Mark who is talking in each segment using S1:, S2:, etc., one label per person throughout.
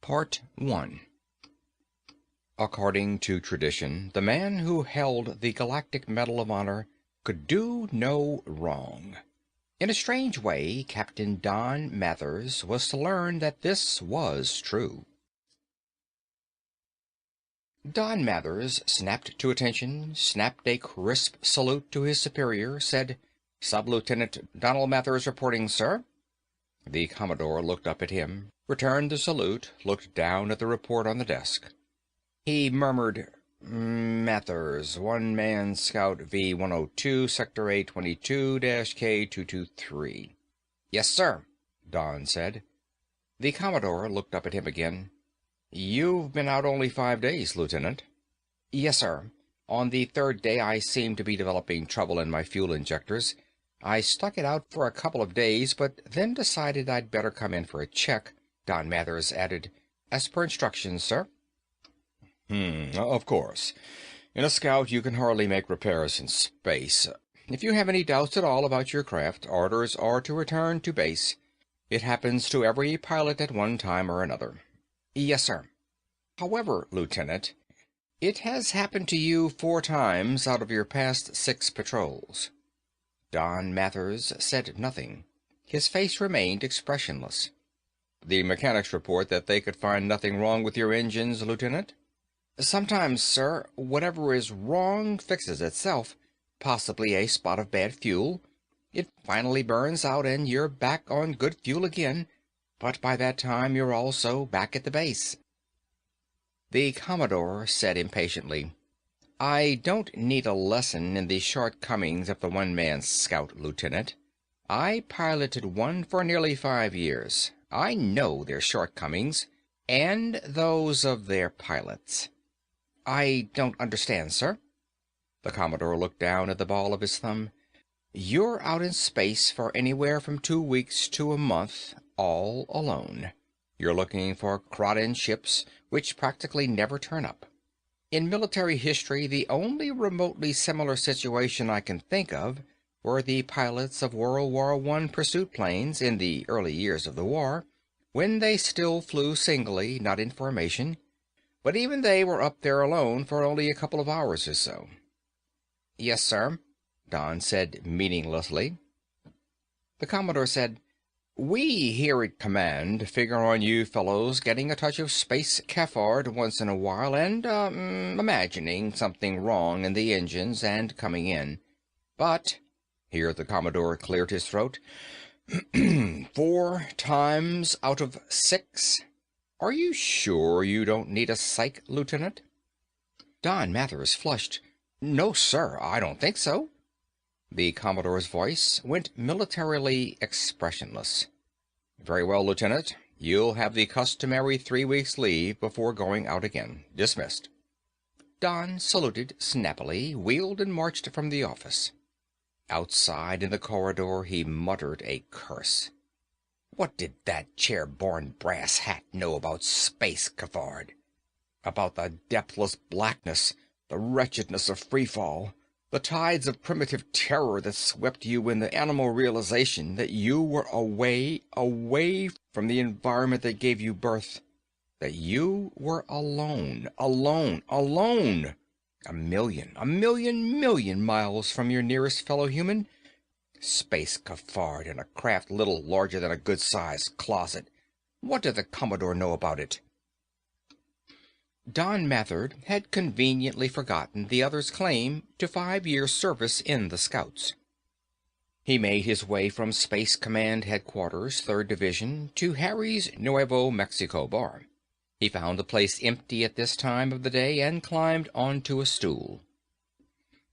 S1: Part 1. According to tradition, the man who held the Galactic Medal of Honor could do no wrong. In a strange way, Captain Don Mathers was to learn that this was true. Don Mathers snapped to attention, snapped a crisp salute to his superior, said, "Sub-Lieutenant Donald Mathers reporting, sir." The Commodore looked up at him, returned the salute, looked down at the report on the desk. He murmured, "Mathers, one-man scout V-102, Sector A22-K223. "Yes, sir," Don said. The Commodore looked up at him again. "You've been out only 5 days, Lieutenant." "Yes, sir. On the third day I seemed to be developing trouble in my fuel injectors. I stuck it out for a couple of days, but then decided I'd better come in for a check," Don Mathers added. "As per instructions, sir." Of course. In a scout you can hardly make repairs in space. If you have any doubts at all about your craft, orders are to return to base. It happens to every pilot at one time or another." "Yes, sir." "However, Lieutenant, it has happened to you 4 times out of your past 6 patrols." Don Mathers said nothing. His face remained expressionless. "The mechanics report that they could find nothing wrong with your engines, Lieutenant?" "Sometimes, sir, whatever is wrong fixes itself. Possibly a spot of bad fuel. It finally burns out and you're back on good fuel again. But by that time you're also back at the base." The Commodore said impatiently, "I don't need a lesson in the shortcomings of the one-man scout, Lieutenant. I piloted one for nearly 5 years. I know their shortcomings, and those of their pilots." "I don't understand, sir." The Commodore looked down at the ball of his thumb. "You're out in space for anywhere from 2 weeks to a month, all alone. You're looking for Kraden ships, which practically never turn up. In military history, the only remotely similar situation I can think of were the pilots of World War I pursuit planes in the early years of the war, when they still flew singly, not in formation. But even they were up there alone for only a couple of hours or so." "Yes, sir," Don said meaninglessly. The Commodore said, "We here at Command figure on you fellows getting a touch of space cafard once in a while and, imagining something wrong in the engines and coming in. But," here the Commodore cleared his throat, "4 times out of 6? Are you sure you don't need a psych, Lieutenant?" Don Mathers flushed. "No, sir, I don't think so." The Commodore's voice went militarily expressionless. "Very well, Lieutenant. You'll have the customary 3 weeks leave before going out again. Dismissed." Don saluted snappily, wheeled and marched from the office. Outside in the corridor he muttered a curse. What did that chair-borne brass hat know about space cafard? About the depthless blackness, the wretchedness of freefall, the tides of primitive terror that swept you in the animal realization that you were away from the environment that gave you birth, that you were alone. A million miles from your nearest fellow human. Space cafard in a craft little larger than a good-sized closet. What did the Commodore know about it? Don Mathers had conveniently forgotten the other's claim to 5 years' service in the Scouts. He made his way from Space Command Headquarters, 3rd Division, to Harry's Nuevo Mexico bar. He found the place empty at this time of the day and climbed onto a stool.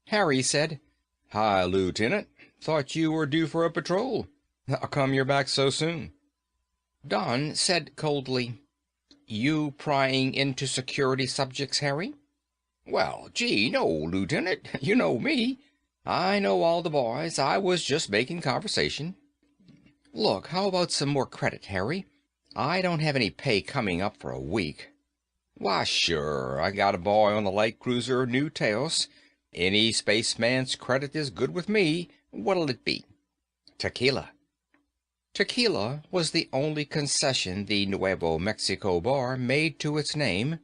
S1: Harry said, "Hi, Lieutenant. Thought you were due for a patrol. How come you're back so soon?" Don said coldly, "You prying into security subjects, Harry?" "Well, gee, no, Lieutenant. You know me. I know all the boys. I was just making conversation." "Look, how about some more credit, Harry? I don't have any pay coming up for a week." "Why, sure. I got a boy on the light cruiser New Taos. Any spaceman's credit is good with me. What'll it be?" "Tequila." Tequila was the only concession the Nuevo Mexico bar made to its name.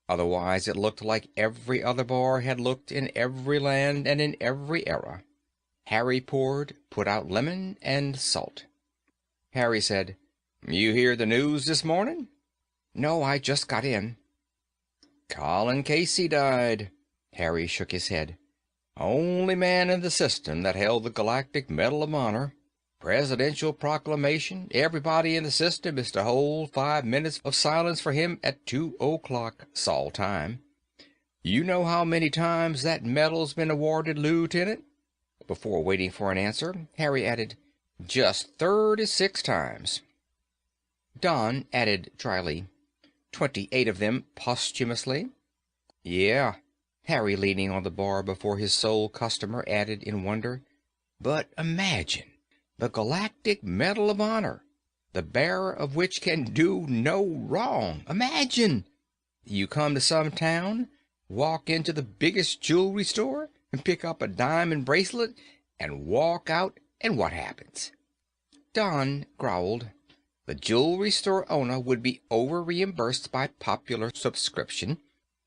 S1: Otherwise, it looked like every other bar had looked in every land and in every era. Harry poured, put out lemon and salt. Harry said, "You hear the news this morning?" "No, I just got in." "Colin Casey died." Harry shook his head. "Only man in the system that held the Galactic Medal of Honor. Presidential proclamation. Everybody in the system is to hold 5 minutes of silence for him at 2 o'clock Sol time. You know how many times that medal's been awarded, Lieutenant?" Before waiting for an answer, Harry added, "Just 36 times." Don added dryly, 28 of them posthumously. "Yeah," Harry, leaning on the bar before his sole customer, added in wonder. "But imagine, the Galactic Medal of Honor, the bearer of which can do no wrong. Imagine! You come to some town, walk into the biggest jewelry store, and pick up a diamond bracelet, and walk out, and what happens?" Don growled. "The jewelry store owner would be over-reimbursed by popular subscription,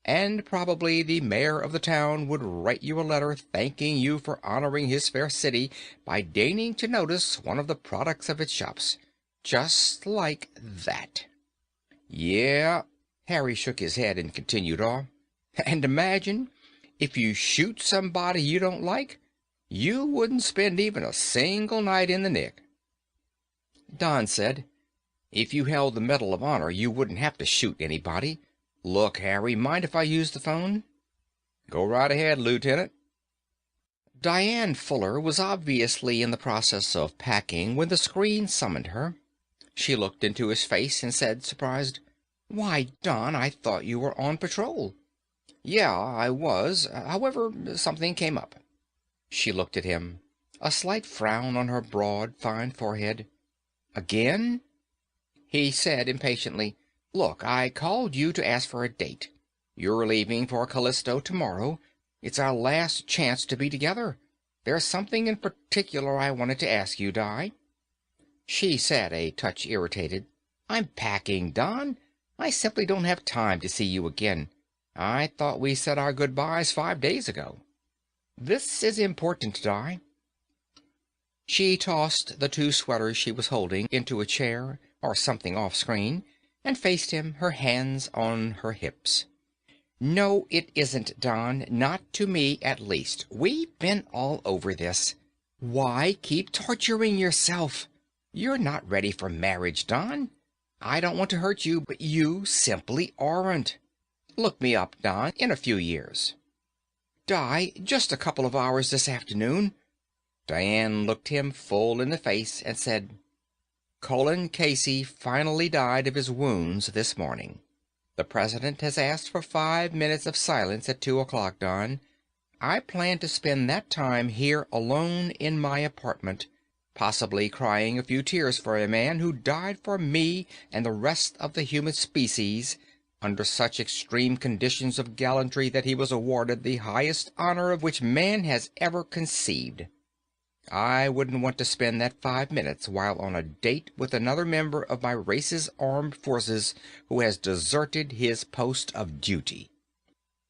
S1: and probably the mayor of the town would write you a letter thanking you for honoring his fair city by deigning to notice one of the products of its shops. Just like that." "Yeah," Harry shook his head and continued on. "And imagine, if you shoot somebody you don't like, you wouldn't spend even a single night in the Nick." Don said, "If you held the Medal of Honor, you wouldn't have to shoot anybody. Look, Harry, mind if I use the phone?" "Go right ahead, Lieutenant." Diane Fuller was obviously in the process of packing when the screen summoned her. She looked into his face and said, surprised, "Why, Don, I thought you were on patrol." "Yeah, I was. However, something came up." She looked at him, a slight frown on her broad, fine forehead. "Again?" He said impatiently, "Look, I called you to ask for a date. You're leaving for Callisto tomorrow. It's our last chance to be together. There's something in particular I wanted to ask you, Di." She said, a touch irritated, "I'm packing, Don. I simply don't have time to see you again. I thought we said our goodbyes 5 days ago." "This is important, Di." She tossed the 2 sweaters she was holding into a chair or something off-screen and faced him, her hands on her hips. "No, it isn't, Don. Not to me, at least. We've been all over this. Why keep torturing yourself? You're not ready for marriage, Don. I don't want to hurt you, but you simply aren't. Look me up, Don, in a few years." "Di, just a couple of hours this afternoon." Diane looked him full in the face and said, "Colin Casey finally died of his wounds this morning. The President has asked for 5 minutes of silence at 2 o'clock, Don. I plan to spend that time here alone in my apartment, possibly crying a few tears for a man who died for me and the rest of the human species under such extreme conditions of gallantry that he was awarded the highest honor of which man has ever conceived. I wouldn't want to spend that 5 minutes while on a date with another member of my race's armed forces who has deserted his post of duty."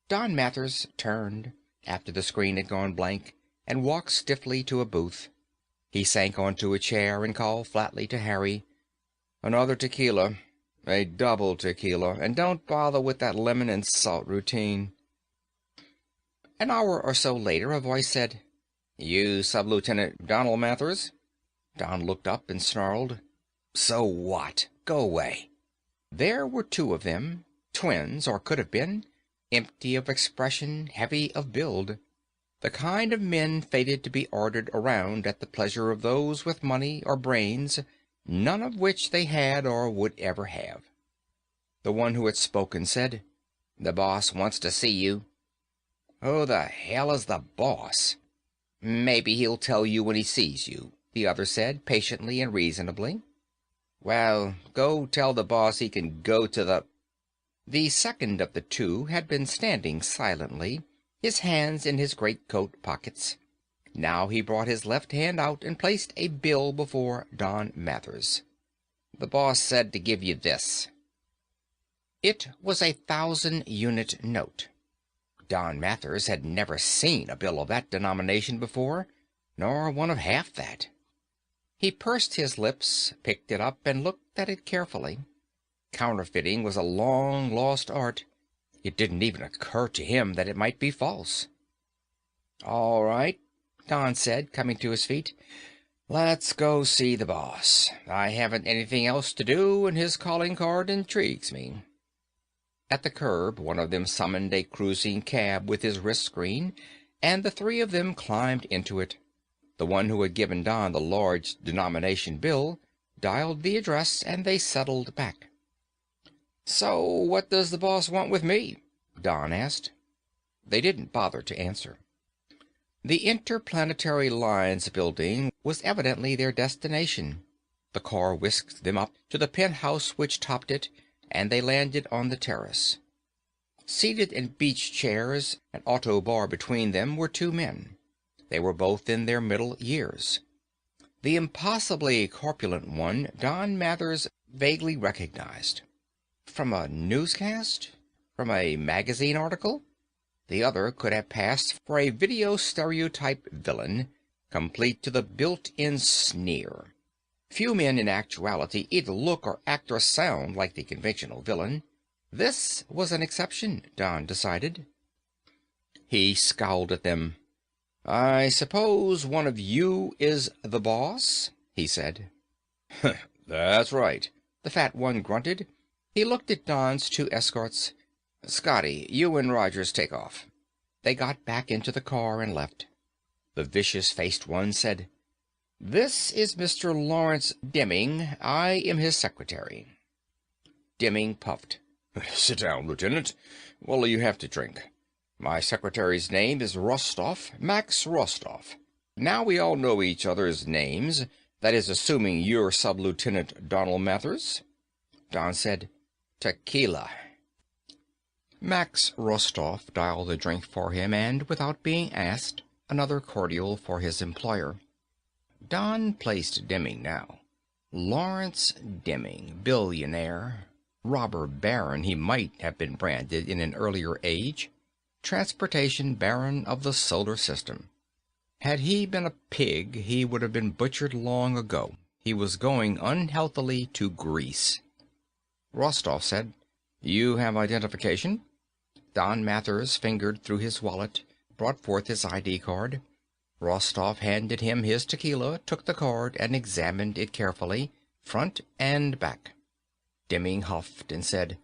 S1: Don Mathers turned, after the screen had gone blank, and walked stiffly to a booth. He sank onto a chair and called flatly to Harry, "Another tequila. A double tequila. And don't bother with that lemon and salt routine." An hour or so later, a voice said, "You Sub-Lieutenant Donald Mathers?" Don looked up and snarled, "So what? Go away." There were 2 of them, twins, or could have been, empty of expression, heavy of build. The kind of men fated to be ordered around at the pleasure of those with money or brains, none of which they had or would ever have. The one who had spoken said, "The boss wants to see you." "Who the hell is the boss?" "Maybe he'll tell you when he sees you," the other said, patiently and reasonably. "Well, go tell the boss he can go to the—" The second of the 2 had been standing silently, his hands in his greatcoat pockets. Now he brought his left hand out and placed a bill before Don Mathers. "The boss said to give you this." It was a 1,000-unit note. Don Mathers had never seen a bill of that denomination before, nor one of half that. He pursed his lips, picked it up, and looked at it carefully. Counterfeiting was a long-lost art. It didn't even occur to him that it might be false. "All right," Don said, coming to his feet. "Let's go see the boss. I haven't anything else to do, and his calling card intrigues me." At the curb, one of them summoned a cruising cab with his wrist screen, and the three of them climbed into it. The one who had given Don the large denomination bill dialed the address, and they settled back. "So what does the boss want with me?" Don asked. They didn't bother to answer. The Interplanetary Lines building was evidently their destination. The car whisked them up to the penthouse which topped it, and they landed on the terrace. Seated in beach chairs, an auto bar between them, were two men. They were both in their middle years. The impossibly corpulent one Don Mathers vaguely recognized. From a newscast? From a magazine article? The other could have passed for a video stereotype villain, complete to the built-in sneer. Few men in actuality either look or act or sound like the conventional villain. This was an exception, Don decided. He scowled at them. "I suppose one of you is the boss?" he said. "That's right," the fat one grunted. He looked at Don's two escorts. "Scotty, you and Rogers take off." They got back into the car and left. The vicious-faced one said, "This is Mr. Lawrence Demming. I am his secretary." Demming puffed. "Sit down, Lieutenant. What'll you have to drink? My secretary's name is Rostoff, Max Rostoff. Now we all know each other's names, that is assuming you're Sub-Lieutenant Donald Mathers." Don said, "Tequila." Max Rostoff dialed the drink for him, and, without being asked, another cordial for his employer. Don placed Demming now. Lawrence Demming, billionaire. Robber baron he might have been branded in an earlier age. Transportation baron of the solar system. Had he been a pig, he would have been butchered long ago. He was going unhealthily to Greece. Rostoff said, "You have identification?" Don Mathers fingered through his wallet, brought forth his ID card. Rostoff handed him his tequila, took the card, and examined it carefully, front and back. Demming huffed and said,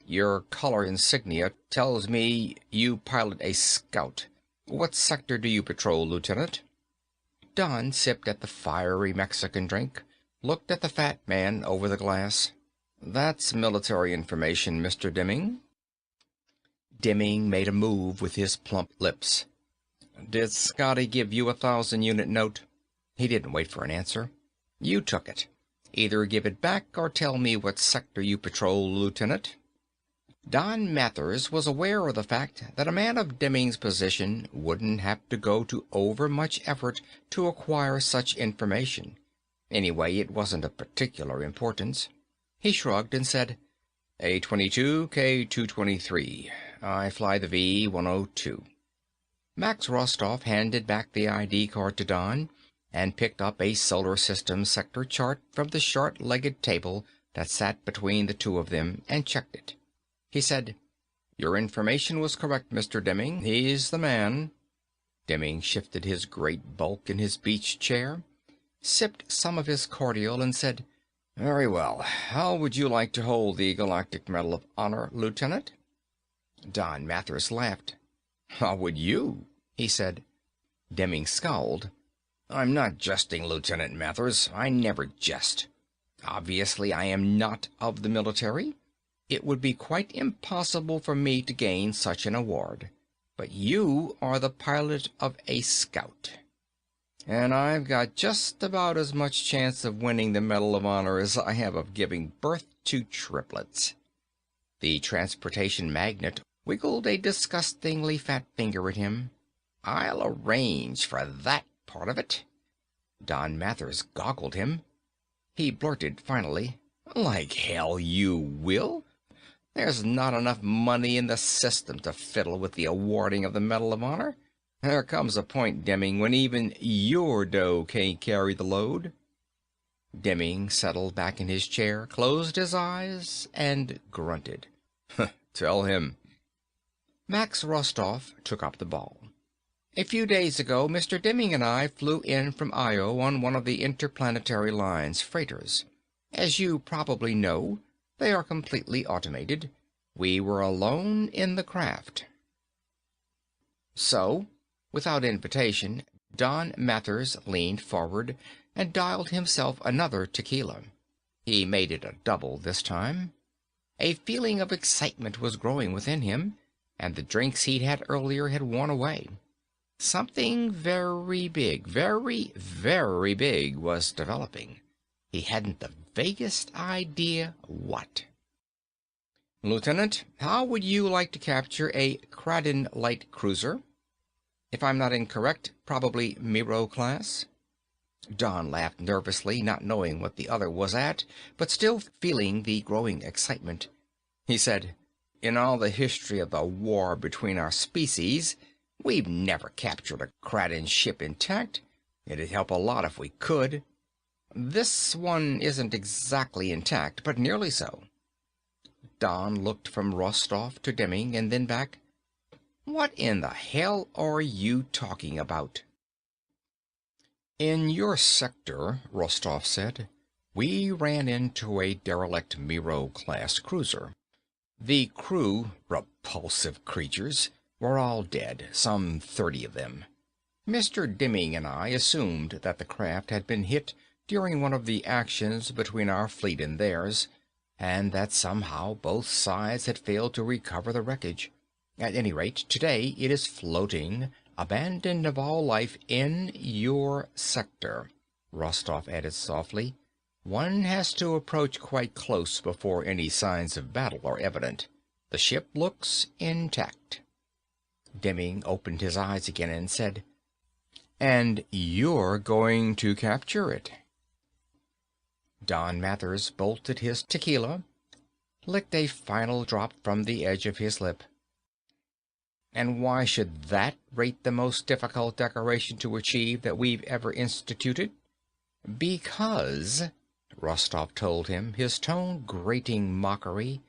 S1: "Your color insignia tells me you pilot a scout. What sector do you patrol, Lieutenant?" Don sipped at the fiery Mexican drink, looked at the fat man over the glass. "That's military information, Mr. Demming." Demming made a move with his plump lips. "Did Scotty give you a 1,000-unit note?" He didn't wait for an answer. "You took it. Either give it back or tell me what sector you patrol, Lieutenant." Don Mathers was aware of the fact that a man of Demming's position wouldn't have to go to overmuch effort to acquire such information. Anyway, it wasn't of particular importance. He shrugged and said, "A-22, K-223. I fly the V-102. Max Rostoff handed back the ID card to Don and picked up a solar system sector chart from the short-legged table that sat between the two of them and checked it. He said, "Your information was correct, Mr. Demming. He's the man." Demming shifted his great bulk in his beach chair, sipped some of his cordial, and said, "Very well. How would you like to hold the Galactic Medal of Honor, Lieutenant?" Don Mathers laughed. "How would you?" he said. Demming scowled. "I'm not jesting, Lieutenant Mathers. I never jest. Obviously, I am not of the military. It would be quite impossible for me to gain such an award. But you are the pilot of a scout. And I've got just about as much chance of winning the Medal of Honor as I have of giving birth to triplets." The transportation magnate wiggled a disgustingly fat finger at him. "I'll arrange for that part of it?" Don Mathers goggled him. He blurted finally, "Like hell you will. There's not enough money in the system to fiddle with the awarding of the Medal of Honor. There comes a point, Demming, when even your dough can't carry the load." Demming settled back in his chair, closed his eyes, and grunted. "Tell him." Max Rostov took up the ball. "A few days ago, Mr. Demming and I flew in from Io on one of the Interplanetary Line's freighters. As you probably know, they are completely automated. We were alone in the craft." So, without invitation, Don Mathers leaned forward and dialed himself another tequila. He made it a double this time. A feeling of excitement was growing within him, and the drinks he'd had earlier had worn away. Something very big, very, very big was developing. He hadn't the vaguest idea what. "Lieutenant, how would you like to capture a Kraden light cruiser? If I'm not incorrect, probably Miro class." Don laughed nervously, not knowing what the other was at, but still feeling the growing excitement. He said, "In all the history of the war between our species, we've never captured a Kraden ship intact. It'd help a lot if we could. This one isn't exactly intact, but nearly so." Don looked from Rostov to Demming and then back. "What in the hell are you talking about?" "In your sector," Rostov said, "we ran into a derelict Miro-class cruiser. The crew, repulsive creatures, were all dead, some 30 of them. Mr. Demming and I assumed that the craft had been hit during one of the actions between our fleet and theirs, and that somehow both sides had failed to recover the wreckage. At any rate, today it is floating, abandoned of all life, in your sector," Rostov added softly. "One has to approach quite close before any signs of battle are evident. The ship looks intact." Demming opened his eyes again and said, "And you're going to capture it?" Don Mathers bolted his tequila, licked a final drop from the edge of his lip. "And why should that rate the most difficult decoration to achieve that we've ever instituted?" "Because," Rostov told him, his tone grating mockery,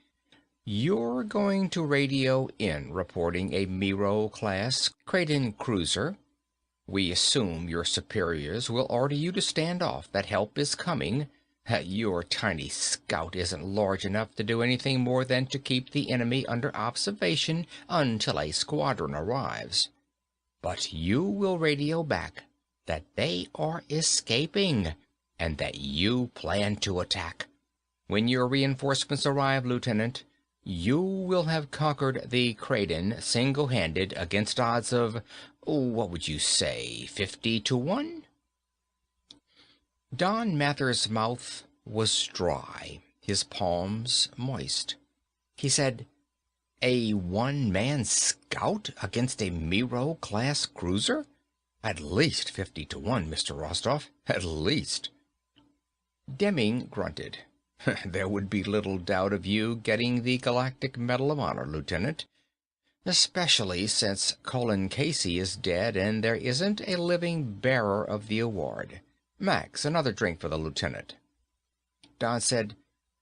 S1: "you're going to radio in reporting a Miro-class Kraden cruiser. We assume your superiors will order you to stand off, that help is coming. Your tiny scout isn't large enough to do anything more than to keep the enemy under observation until a squadron arrives. But you will radio back that they are escaping, and that you plan to attack. When your reinforcements arrive, Lieutenant, you will have conquered the Kraden single-handed against odds of, what would you say, 50 to 1? Don Mathers' mouth was dry, his palms moist. He said, "A one-man scout against a Miro-class cruiser? At least 50 to 1, Mr. Rostov. At least." Demming grunted. "There would be little doubt of you getting the Galactic Medal of Honor, Lieutenant. Especially since Colin Casey is dead and there isn't a living bearer of the award. Max, another drink for the lieutenant." Don said,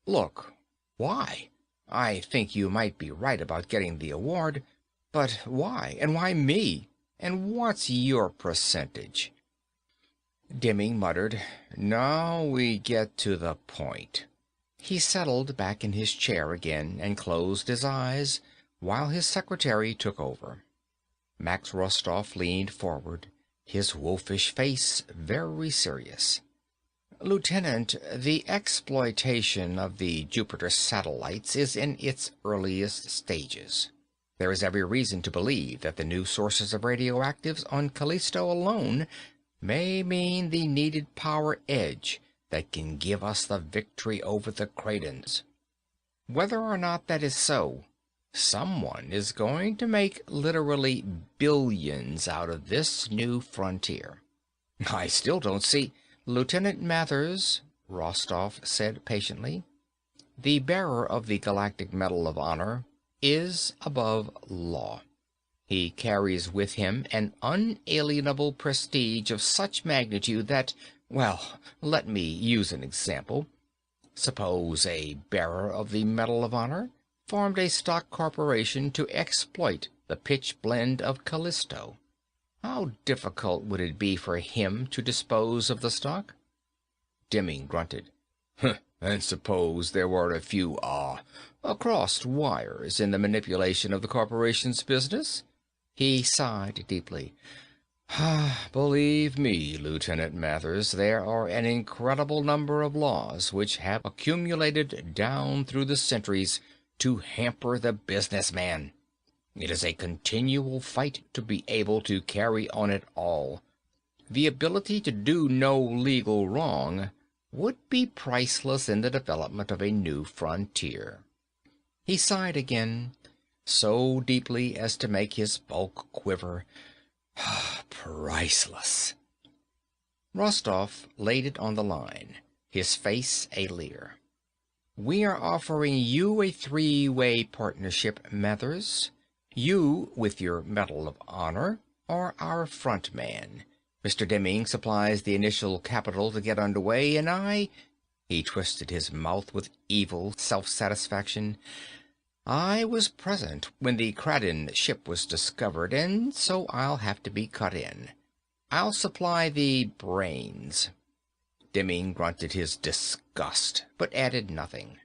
S1: "Look, why? I think you might be right about getting the award, but why? And why me? And what's your percentage?" Demming muttered, "Now we get to the point." He settled back in his chair again and closed his eyes while his secretary took over. Max Rostov leaned forward, his wolfish face very serious. "Lieutenant, the exploitation of the Jupiter satellites is in its earliest stages. There is every reason to believe that the new sources of radioactives on Callisto alone may mean the needed power edge that can give us the victory over the Kradens. Whether or not that is so, someone is going to make literally billions out of this new frontier. I still don't see. Lieutenant Mathers, Rostov said patiently, the bearer of the Galactic Medal of Honor is above law. He carries with him an unalienable prestige of such magnitude that, well, let me use an example. Suppose a bearer of the Medal of Honor formed a stock corporation to exploit the pitch blende of Callisto. How difficult would it be for him to dispose of the stock? Demming grunted. And suppose there were a few, crossed wires in the manipulation of the corporation's business? He sighed deeply. Believe me, Lieutenant Mathers, there are an incredible number of laws which have accumulated down through the centuries to hamper the businessman. It is a continual fight to be able to carry on it all. The ability to do no legal wrong would be priceless in the development of a new frontier. He sighed again, so deeply as to make his bulk quiver. Priceless. Rostov laid it on the line, his face a leer. We are offering you a three-way partnership, Mathers. You, with your Medal of Honor, are our front man. Mr. Demming supplies the initial capital to get underway, and he twisted his mouth with evil self-satisfaction. I was present when the Kraden ship was discovered, and so I'll have to be cut in. I'll supply the brains. Demming grunted his disgust, but added nothing.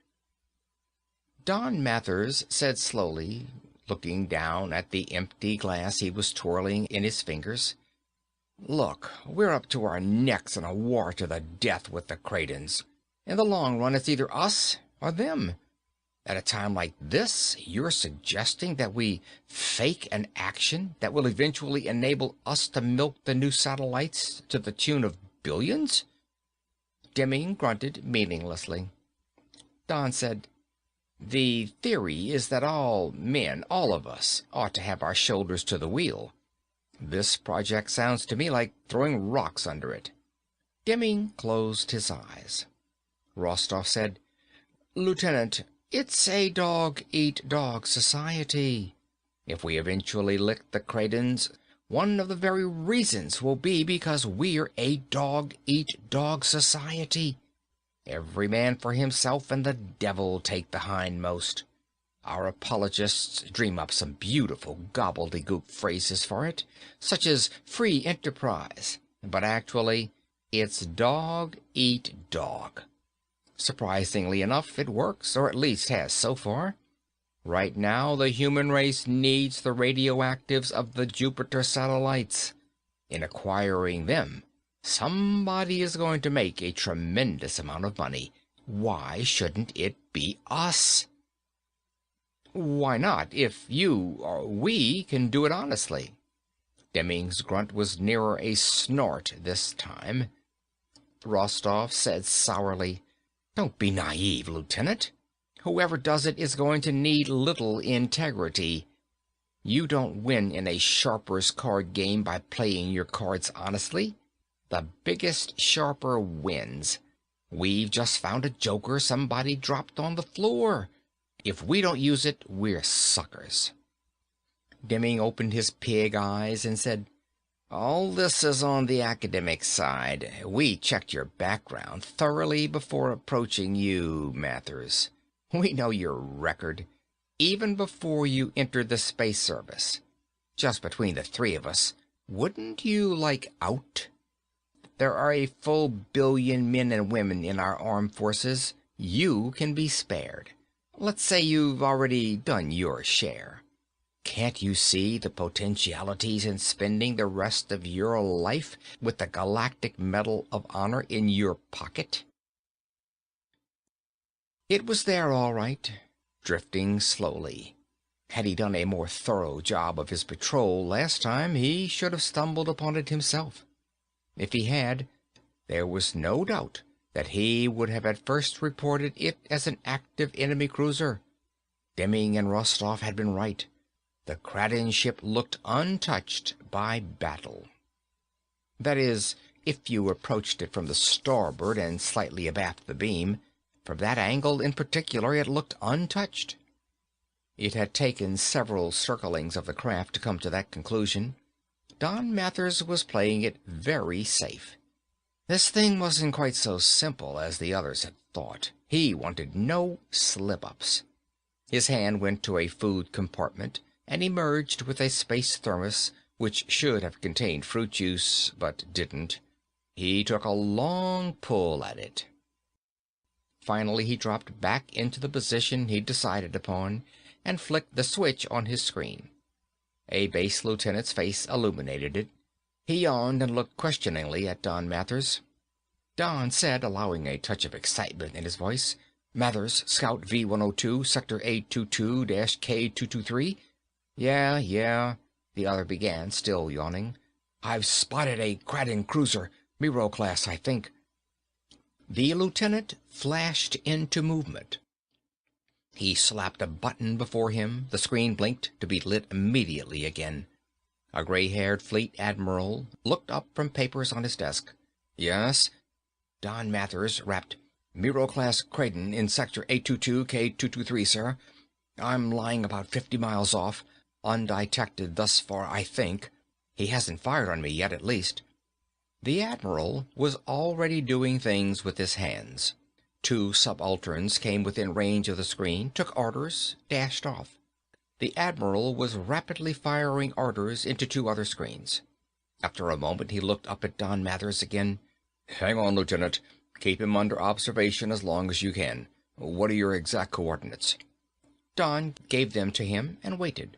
S1: Don Mathers said slowly, looking down at the empty glass he was twirling in his fingers, Look, we're up to our necks in a war to the death with the Kradens. In the long run, it's either us or them. At a time like this, you're suggesting that we fake an action that will eventually enable us to milk the new satellites to the tune of billions? Demming grunted meaninglessly. Don said, The theory is that all men, all of us, ought to have our shoulders to the wheel. This project sounds to me like throwing rocks under it. Demming closed his eyes. Rostov said, Lieutenant, it's a dog-eat-dog society. If we eventually lick the Kradens, one of the very reasons will be because we're a dog-eat-dog society. Every man for himself and the devil take the hindmost. Our apologists dream up some beautiful gobbledygook phrases for it, such as free enterprise, but actually, it's dog-eat-dog. Surprisingly enough, it works, or at least has so far. Right now, the human race needs the radioactives of the Jupiter satellites. In acquiring them, somebody is going to make a tremendous amount of money. Why shouldn't it be us? Why not, if you or we can do it honestly? Demming's grunt was nearer a snort this time. Rostov said sourly, Don't be naive, Lieutenant. Whoever does it is going to need little integrity. You don't win in a sharper's card game by playing your cards honestly. The biggest sharper wins. We've just found a joker somebody dropped on the floor. If we don't use it, we're suckers. Demming opened his pig eyes and said, All this is on the academic side. We checked your background thoroughly before approaching you, Mathers. We know your record, even before you entered the space service. Just between the three of us, wouldn't you like out? There are a full billion men and women in our armed forces. You can be spared. Let's say you've already done your share. Can't you see the potentialities in spending the rest of your life with the Galactic Medal of Honor in your pocket? It was there all right, drifting slowly. Had he done a more thorough job of his patrol last time, he should have stumbled upon it himself. If he had, there was no doubt that he would have at first reported it as an active enemy cruiser. Demming and Rostov had been right. The Kraden ship looked untouched by battle. That is, if you approached it from the starboard and slightly abaft the beam. From that angle in particular it looked untouched. It had taken several circlings of the craft to come to that conclusion. Don Mathers was playing it very safe. This thing wasn't quite so simple as the others had thought. He wanted no slip-ups. His hand went to a food compartment and emerged with a space thermos which should have contained fruit juice, but didn't. He took a long pull at it. Finally he dropped back into the position he'd decided upon and flicked the switch on his screen. A base lieutenant's face illuminated it. He yawned and looked questioningly at Don Mathers. Don said, allowing a touch of excitement in his voice, "Mathers, Scout V-102, Sector A22-K223. Yeah, the other began, still yawning. "I've spotted a Kraden cruiser, Miro class, I think." The lieutenant flashed into movement. He slapped a button before him. The screen blinked to be lit immediately again. A gray-haired fleet admiral looked up from papers on his desk. "Yes?" Don Mathers rapped. "Miro-class Kraden in Sector A22-K223, sir. I'm lying about 50 miles off, undetected thus far, I think. He hasn't fired on me yet, at least." The admiral was already doing things with his hands. Two subalterns came within range of the screen, took orders, dashed off. The admiral was rapidly firing orders into two other screens. After a moment he looked up at Don Mathers again. "Hang on, Lieutenant. Keep him under observation as long as you can. What are your exact coordinates?" Don gave them to him and waited.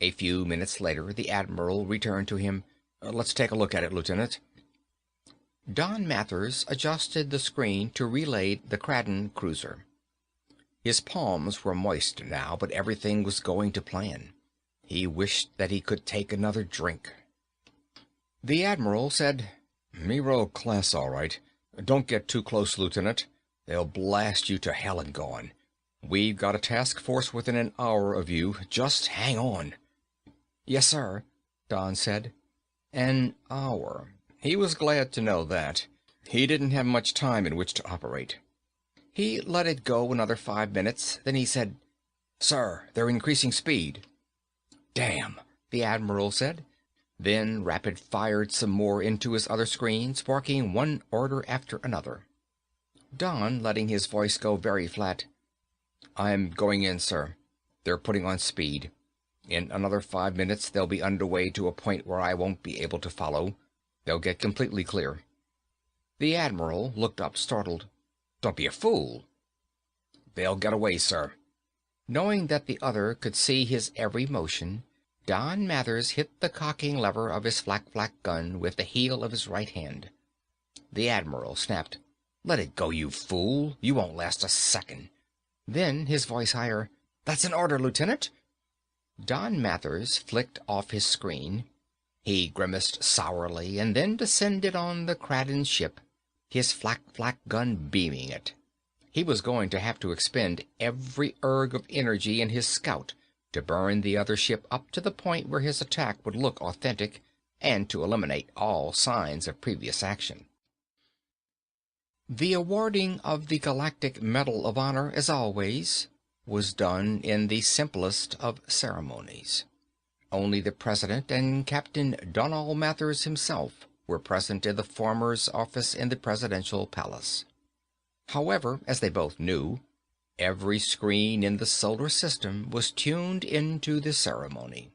S1: A few minutes later the admiral returned to him. "Let's take a look at it, Lieutenant." Don Mathers adjusted the screen to relay the Kraden cruiser. His palms were moist now, but everything was going to plan. He wished that he could take another drink. The admiral said, "Miro class, all right. Don't get too close, Lieutenant. They'll blast you to hell and gone. We've got a task force within an hour of you. Just hang on." "Yes, sir," Don said. An hour. He was glad to know that. He didn't have much time in which to operate. He let it go another 5 minutes, then he said, "Sir, they're increasing speed." "Damn," the admiral said, then rapid-fired some more into his other screens, barking one order after another. Don, letting his voice go very flat. "I'm going in, sir. They're putting on speed. In another 5 minutes they'll be underway to a point where I won't be able to follow. They'll get completely clear." The admiral looked up, startled. "Don't be a fool." "They'll get away, sir." Knowing that the other could see his every motion, Don Mathers hit the cocking lever of his flak-flak gun with the heel of his right hand. The admiral snapped, "Let it go, you fool. You won't last a second." Then, his voice higher, "That's an order, Lieutenant." Don Mathers flicked off his screen. He grimaced sourly and then descended on the Kraden ship, his flak-flak gun beaming it. He was going to have to expend every erg of energy in his scout to burn the other ship up to the point where his attack would look authentic, and to eliminate all signs of previous action. The awarding of the Galactic Medal of Honor, as always, was done in the simplest of ceremonies. Only the President and Captain Donal Mathers himself were present in the former's office in the presidential palace. However, as they both knew, every screen in the solar system was tuned into the ceremony.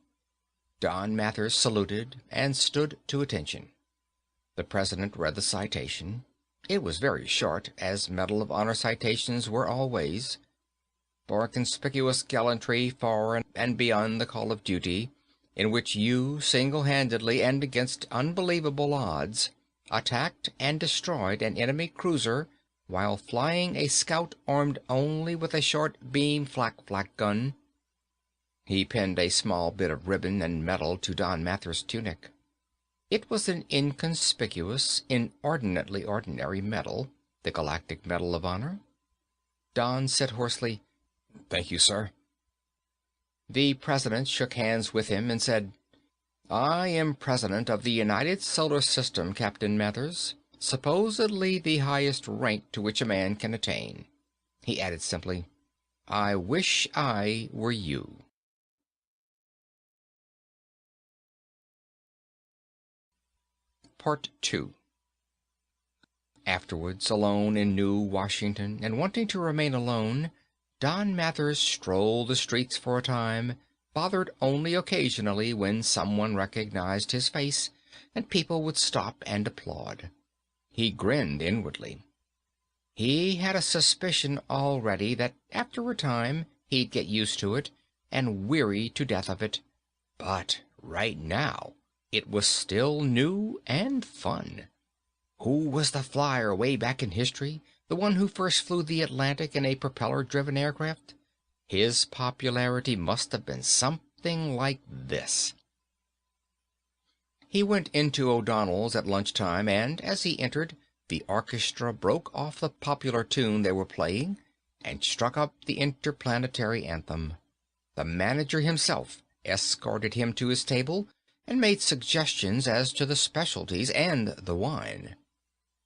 S1: Don Mathers saluted and stood to attention. The President read the citation. It was very short, as Medal of Honor citations were always. "For conspicuous gallantry for and beyond the call of duty, in which you, single-handedly and against unbelievable odds, attacked and destroyed an enemy cruiser while flying a scout armed only with a short-beam flak-flak gun." He pinned a small bit of ribbon and metal to Don Mathers' tunic. It was an inconspicuous, inordinately ordinary medal, the Galactic Medal of Honor. Don said hoarsely, "Thank you, sir." The President shook hands with him and said, I am president of the United Solar System, Captain Mathers, supposedly the highest rank to which a man can attain. He added simply, I wish I were you. Part 2. Afterwards, alone in New Washington, and wanting to remain alone, Don Mathers strolled the streets for a time, bothered only occasionally when someone recognized his face and people would stop and applaud. He grinned inwardly. He had a suspicion already that after a time he'd get used to it and weary to death of it, but right now it was still new and fun. Who was the flyer way back in history, the one who first flew the Atlantic in a propeller-driven aircraft? His popularity must have been something like this. He went into O'Donnell's at lunchtime, and as he entered, the orchestra broke off the popular tune they were playing and struck up the interplanetary anthem. The manager himself escorted him to his table and made suggestions as to the specialties and the wine.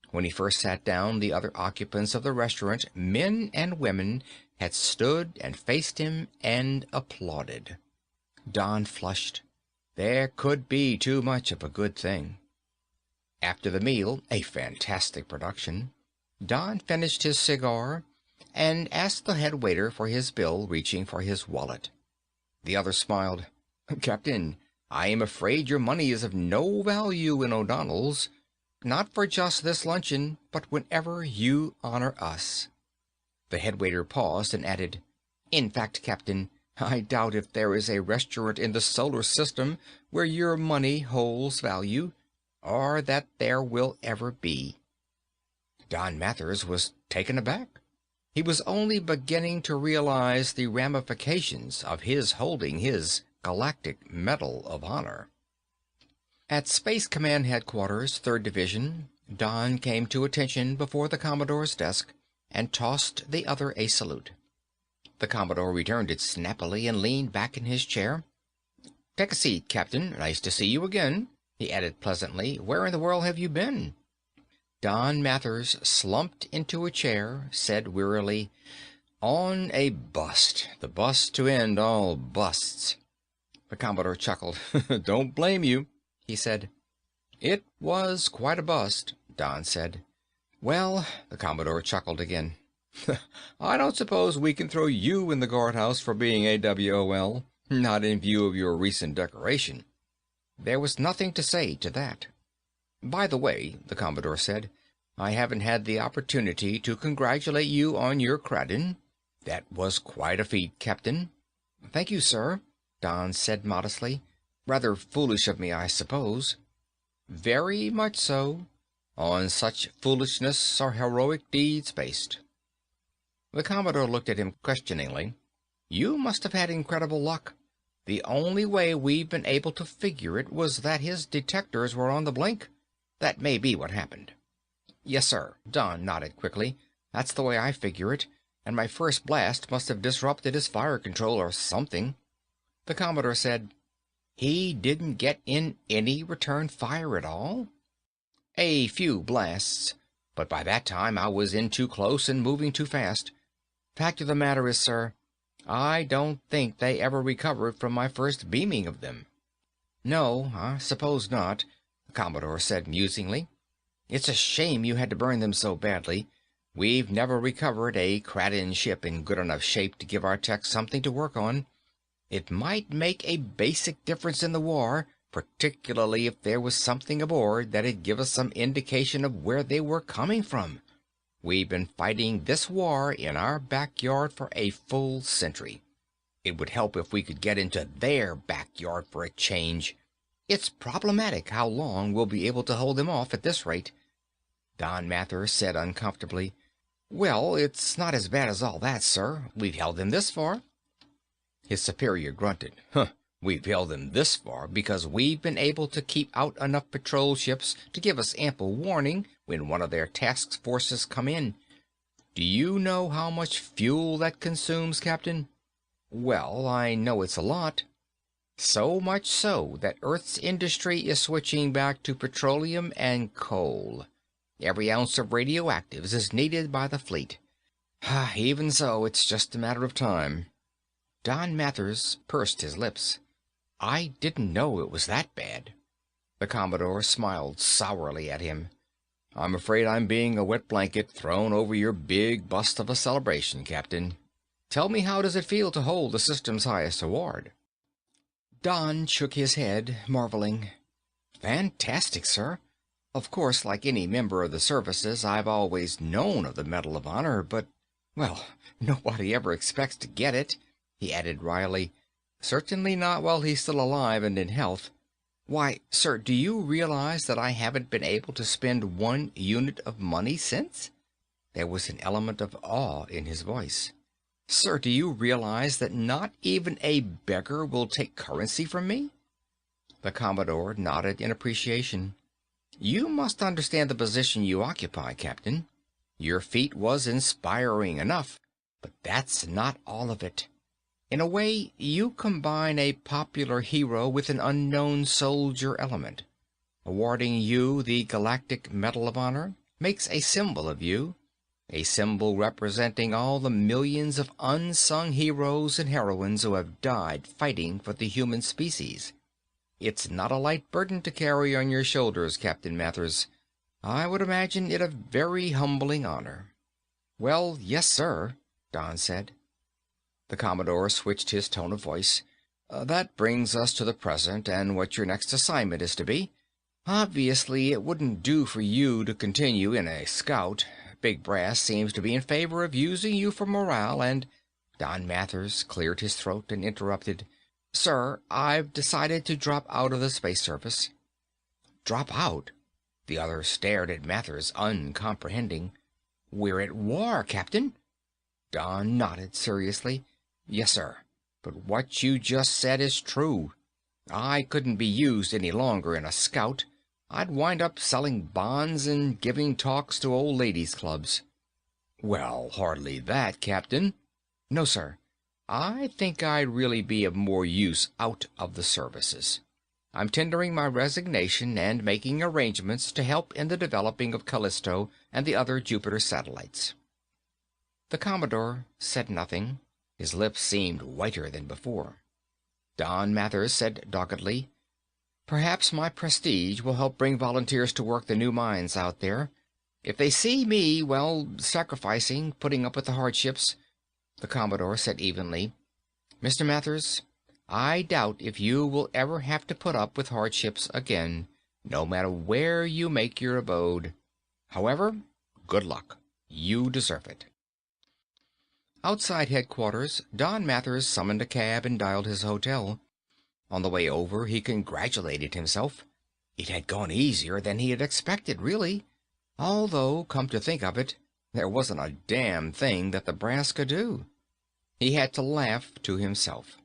S1: When he first sat down, the other occupants of the restaurant, men and women, had stood and faced him and applauded. Don flushed. There could be too much of a good thing. After the meal, a fantastic production, Don finished his cigar and asked the head waiter for his bill, reaching for his wallet. The other smiled. Captain, I am afraid your money is of no value in O'Donnell's. Not for just this luncheon, but whenever you honor us. The head waiter paused and added, In fact, Captain, I doubt if there is a restaurant in the solar system where your money holds value, or that there will ever be. Don Mathers was taken aback. He was only beginning to realize the ramifications of his holding his Galactic Medal of Honor. At Space Command Headquarters, 3rd Division, Don came to attention before the Commodore's desk and tossed the other a salute. The Commodore returned it snappily and leaned back in his chair. Take a seat, Captain. Nice to see you again, he added pleasantly. Where in the world have you been? Don Mathers slumped into a chair, said wearily, On a bust. The bust to end all busts. The Commodore chuckled. Don't blame you, he said. It was quite a bust, Don said. Well, the Commodore chuckled again. I don't suppose we can throw you in the guardhouse for being a WOL, not in view of your recent decoration. There was nothing to say to that. By the way, the Commodore said, I haven't had the opportunity to congratulate you on your Kraden. That was quite a feat, Captain. Thank you, sir, Don said modestly. Rather foolish of me, I suppose. Very much so. On such foolishness are heroic deeds based. The Commodore looked at him questioningly. You must have had incredible luck. The only way we've been able to figure it was that his detectors were on the blink. That may be what happened. Yes, sir, Don nodded quickly. That's the way I figure it, and my first blast must have disrupted his fire control or something. The Commodore said, He didn't get in any return fire at all? A few blasts, but by that time I was in too close and moving too fast. Fact of the matter is, sir, I don't think they ever recovered from my first beaming of them. No, I suppose not, the Commodore said musingly. It's a shame you had to burn them so badly. We've never recovered a Kraden ship in good enough shape to give our techs something to work on. It might make a basic difference in the war, particularly if there was something aboard that'd give us some indication of where they were coming from. We've been fighting this war in our backyard for a full century. It would help if we could get into their backyard for a change. It's problematic how long we'll be able to hold them off at this rate. Don Mathers said uncomfortably, Well, it's not as bad as all that, sir. We've held them this far. His superior grunted. We've held them this far because we've been able to keep out enough patrol ships to give us ample warning when one of their task forces come in. Do you know how much fuel that consumes, Captain? Well, I know it's a lot. So much so that Earth's industry is switching back to petroleum and coal. Every ounce of radioactives is needed by the fleet. Even so, it's just a matter of time. Don Mathers pursed his lips. I didn't know it was that bad. The Commodore smiled sourly at him. I'm afraid I'm being a wet blanket thrown over your big bust of a celebration, Captain. Tell me, how does it feel to hold the system's highest award? Don shook his head, marveling. Fantastic, sir. Of course, like any member of the services, I've always known of the Medal of Honor, but, well, nobody ever expects to get it, he added wryly. Certainly not while he's still alive and in health. Why, sir, do you realize that I haven't been able to spend 1 unit of money since? There was an element of awe in his voice. Sir, do you realize that not even a beggar will take currency from me? The Commodore nodded in appreciation. You must understand the position you occupy, Captain. Your feat was inspiring enough, but that's not all of it. In a way, you combine a popular hero with an unknown soldier element. Awarding you the Galactic Medal of Honor makes a symbol of you, a symbol representing all the millions of unsung heroes and heroines who have died fighting for the human species. It's not a light burden to carry on your shoulders, Captain Mathers. I would imagine it a very humbling honor. Well, yes, sir, Don said. The Commodore switched his tone of voice. That brings us to the present and what your next assignment is to be. Obviously, it wouldn't do for you to continue in a scout. Big Brass seems to be in favor of using you for morale, and... Don Mathers cleared his throat and interrupted. Sir, I've decided to drop out of the space service. Drop out? The other stared at Mathers, uncomprehending. We're at war, Captain. Don nodded seriously. Yes, sir, but what you just said is true. I couldn't be used any longer in a scout. I'd wind up selling bonds and giving talks to old ladies' clubs. Well, hardly that, Captain. No, sir. I think I'd really be of more use out of the services. I'm tendering my resignation and making arrangements to help in the developing of Callisto and the other Jupiter satellites. The Commodore said nothing. His lips seemed whiter than before. Don Mathers said doggedly, Perhaps my prestige will help bring volunteers to work the new mines out there. If they see me, well, sacrificing, putting up with the hardships. The Commodore said evenly, Mr. Mathers, I doubt if you will ever have to put up with hardships again, no matter where you make your abode. However, good luck. You deserve it. Outside headquarters, Don Mathers summoned a cab and dialed his hotel. On the way over, he congratulated himself. It had gone easier than he had expected, really. Although, come to think of it, there wasn't a damn thing that the brass could do. He had to laugh to himself.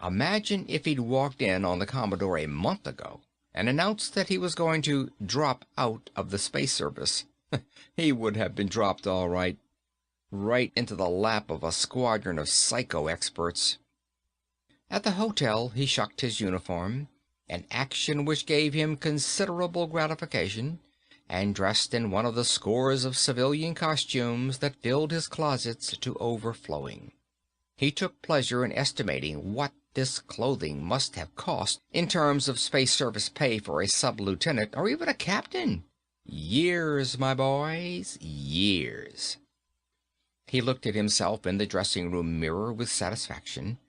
S1: Imagine if he'd walked in on the Commodore a month ago and announced that he was going to drop out of the space service. He would have been dropped all right. Right into the lap of a squadron of psycho-experts. At the hotel, he shucked his uniform, an action which gave him considerable gratification, and dressed in one of the scores of civilian costumes that filled his closets to overflowing. He took pleasure in estimating what this clothing must have cost in terms of space service pay for a sub-lieutenant or even a captain. Years, my boys, years. He looked at himself in the dressing-room mirror with satisfaction,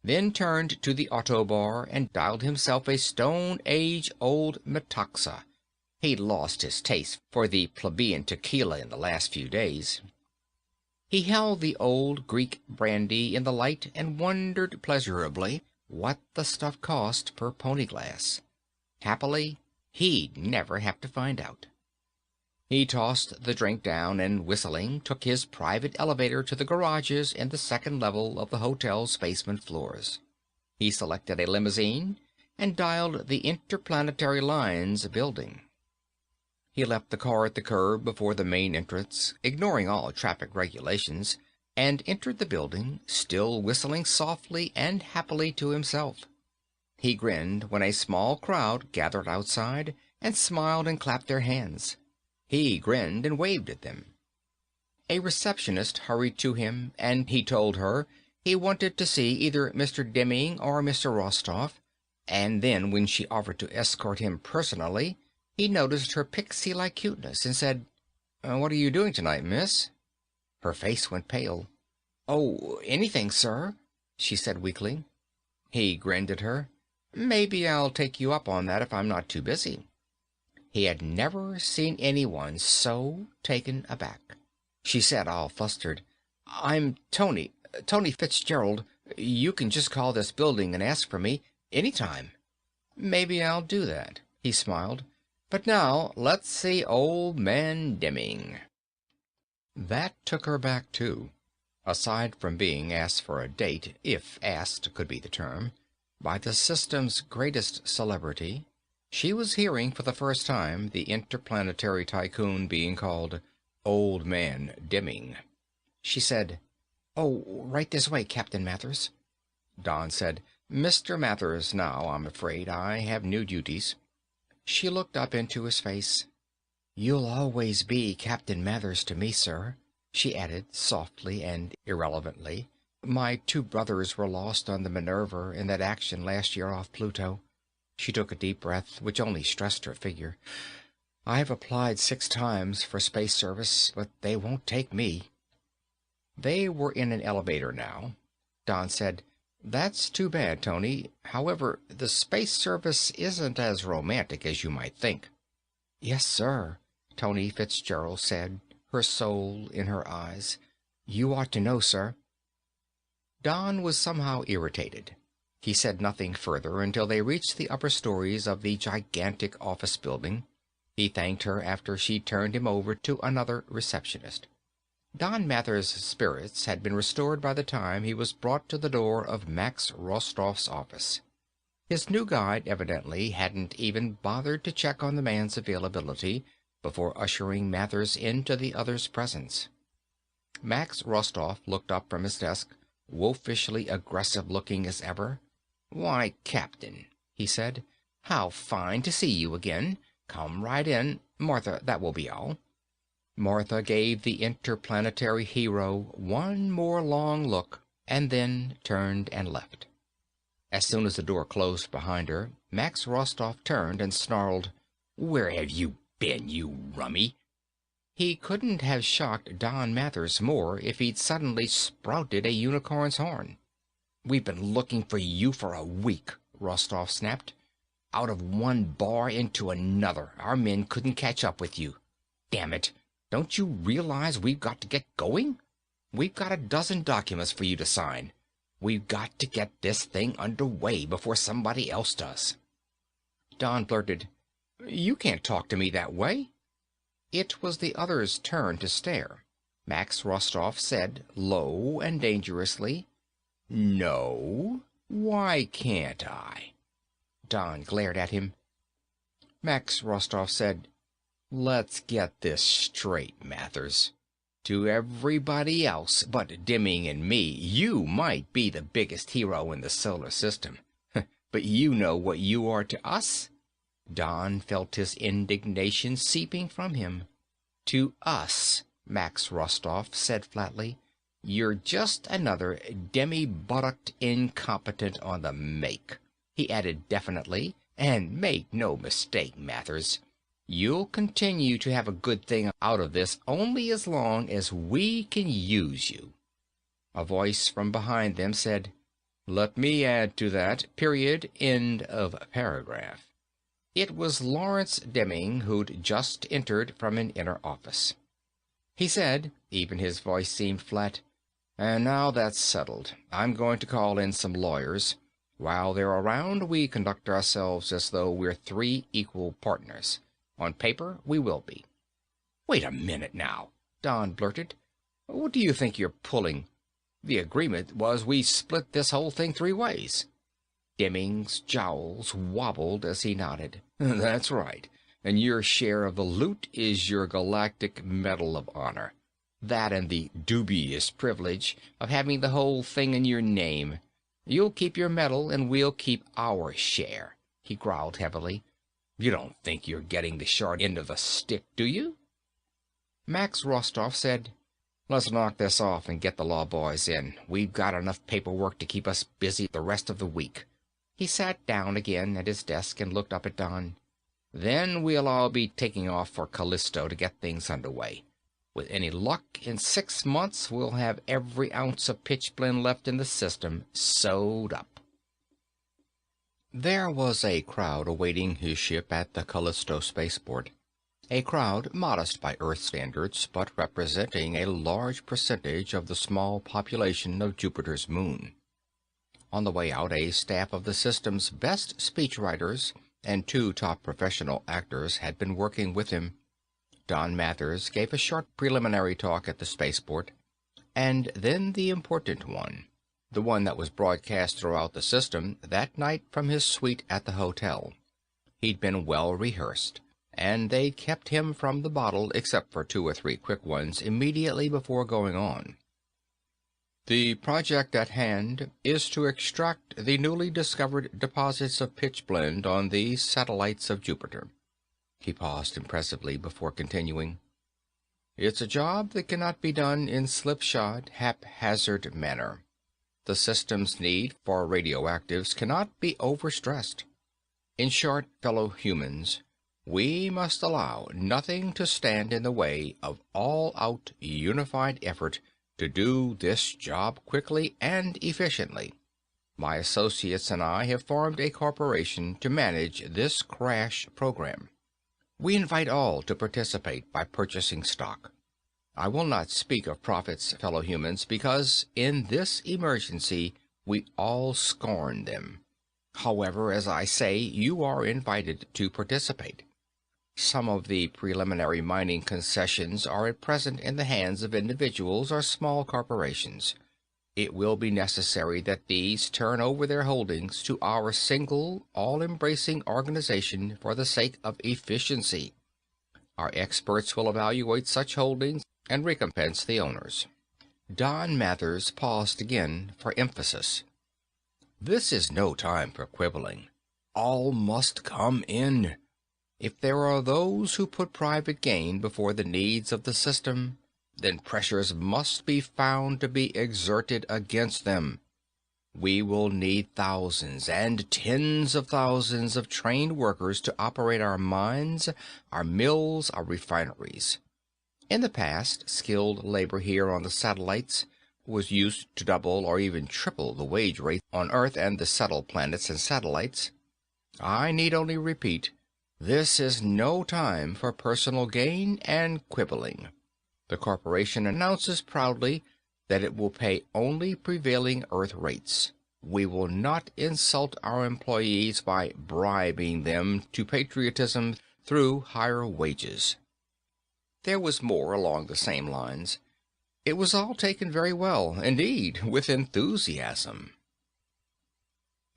S1: then turned to the auto bar and dialed himself a stone-age-old Metaxa. He'd lost his taste for the plebeian tequila in the last few days. He held the old Greek brandy in the light and wondered pleasurably what the stuff cost per pony glass. Happily, he'd never have to find out. He tossed the drink down and, whistling, took his private elevator to the garages in the second level of the hotel's basement floors. He selected a limousine and dialed the Interplanetary Lines building. He left the car at the curb before the main entrance, ignoring all traffic regulations, and entered the building, still whistling softly and happily to himself. He grinned when a small crowd gathered outside and smiled and clapped their hands. He grinned and waved at them. A receptionist hurried to him, and he told her he wanted to see either Mr. Demming or Mr. Rostoff, and then when she offered to escort him personally, he noticed her pixie-like cuteness and said, "What are you doing tonight, miss?" Her face went pale. "Oh, anything, sir," she said weakly. He grinned at her. "Maybe I'll take you up on that if I'm not too busy." He had never seen anyone so taken aback. She said, all flustered, "I'm Tony Fitzgerald. You can just call this building and ask for me any time." "Maybe I'll do that," he smiled. "But now let's see Old Man Demming." That took her back, too. Aside from being asked for a date, if asked could be the term, by the system's greatest celebrity, she was hearing for the first time the interplanetary tycoon being called Old Man Demming. She said, "Oh, right this way, Captain Mathers." Don said, "Mr. Mathers now, I'm afraid. I have new duties." She looked up into his face. "You'll always be Captain Mathers to me, sir," she added softly and irrelevantly. "My two brothers were lost on the Minerva in that action last year off Pluto." She took a deep breath, which only stressed her figure. "I've applied 6 times for space service, but they won't take me." They were in an elevator now. Don said, "That's too bad, Tony. However, the space service isn't as romantic as you might think." "Yes, sir," Tony Fitzgerald said, her soul in her eyes. "You ought to know, sir." Don was somehow irritated. He said nothing further until they reached the upper stories of the gigantic office building. He thanked her after she turned him over to another receptionist. Don Mathers' spirits had been restored by the time he was brought to the door of Max Rostoff's office. His new guide evidently hadn't even bothered to check on the man's availability before ushering Mathers into the other's presence. Max Rostoff looked up from his desk, wolfishly aggressive looking as ever. "Why, Captain," he said, "how fine to see you again. Come right in. Martha, that will be all." Martha gave the interplanetary hero one more long look and then turned and left. As soon as the door closed behind her, Max Rostoff turned and snarled, "Where have you been, you rummy?" He couldn't have shocked Don Mathers more if he'd suddenly sprouted a unicorn's horn. "We've been looking for you for a week," Rostoff snapped. "Out of one bar into another, our men couldn't catch up with you. Damn it! Don't you realize we've got to get going? We've got a dozen documents for you to sign. We've got to get this thing underway before somebody else does." Don blurted, "You can't talk to me that way." It was the other's turn to stare. Max Rostoff said, low and dangerously, "No? Why can't I?" Don glared at him. Max Rostoff said, "Let's get this straight, Mathers. To everybody else but Demming and me, you might be the biggest hero in the solar system. But you know what you are to us?" Don felt his indignation seeping from him. "To us," Max Rostoff said flatly, "you're just another demi-buttocked incompetent on the make." He added definitely, "And make no mistake, Mathers, you'll continue to have a good thing out of this only as long as we can use you." A voice from behind them said, "Let me add to that. Period. End of paragraph." It was Lawrence Demming, who'd just entered from an inner office. He said, even his voice seemed flat, "And now that's settled, I'm going to call in some lawyers. While they're around, we conduct ourselves as though we're 3 equal partners. On paper, we will be." "Wait a minute now," Don blurted. "What do you think you're pulling? The agreement was we split this whole thing 3 ways." Demming's jowls wobbled as he nodded. "That's right. And your share of the loot is your Galactic Medal of Honor. That and the dubious privilege of having the whole thing in your name. You'll keep your medal, and we'll keep our share," he growled heavily. "You don't think you're getting the short end of the stick, do you?" Max Rostov said, "Let's knock this off and get the law boys in. We've got enough paperwork to keep us busy the rest of the week." He sat down again at his desk and looked up at Don. "Then we'll all be taking off for Callisto to get things underway. With any luck, in 6 months we'll have every ounce of pitchblende left in the system sewed up." There was a crowd awaiting his ship at the Callisto spaceport. A crowd modest by Earth standards, but representing a large percentage of the small population of Jupiter's moon. On the way out, a staff of the system's best speechwriters and 2 top professional actors had been working with him. Don Mathers gave a short preliminary talk at the spaceport, and then the important one, the one that was broadcast throughout the system that night from his suite at the hotel. He'd been well rehearsed, and they'd kept him from the bottle except for 2 or 3 quick ones immediately before going on. "The project at hand is to extract the newly discovered deposits of pitchblende on the satellites of Jupiter." He paused impressively before continuing. "It's a job that cannot be done in slipshod, haphazard manner. The system's need for radioactives cannot be overstressed. In short, fellow humans, we must allow nothing to stand in the way of all-out unified effort to do this job quickly and efficiently. My associates and I have formed a corporation to manage this crash program. We invite all to participate by purchasing stock. I will not speak of profits, fellow humans, because in this emergency we all scorn them. However, as I say, you are invited to participate. Some of the preliminary mining concessions are at present in the hands of individuals or small corporations. It will be necessary that these turn over their holdings to our single, all-embracing organization for the sake of efficiency. Our experts will evaluate such holdings and recompense the owners." Don Mathers paused again for emphasis. "This is no time for quibbling. All must come in. If there are those who put private gain before the needs of the system, then pressures must be found to be exerted against them. We will need thousands and tens of thousands of trained workers to operate our mines, our mills, our refineries. In the past, skilled labor here on the satellites was used to double or even triple the wage rate on Earth and the settled planets and satellites. I need only repeat, this is no time for personal gain and quibbling. The corporation announces proudly that it will pay only prevailing Earth rates. We will not insult our employees by bribing them to patriotism through higher wages." There was more along the same lines. It was all taken very well, indeed, with enthusiasm.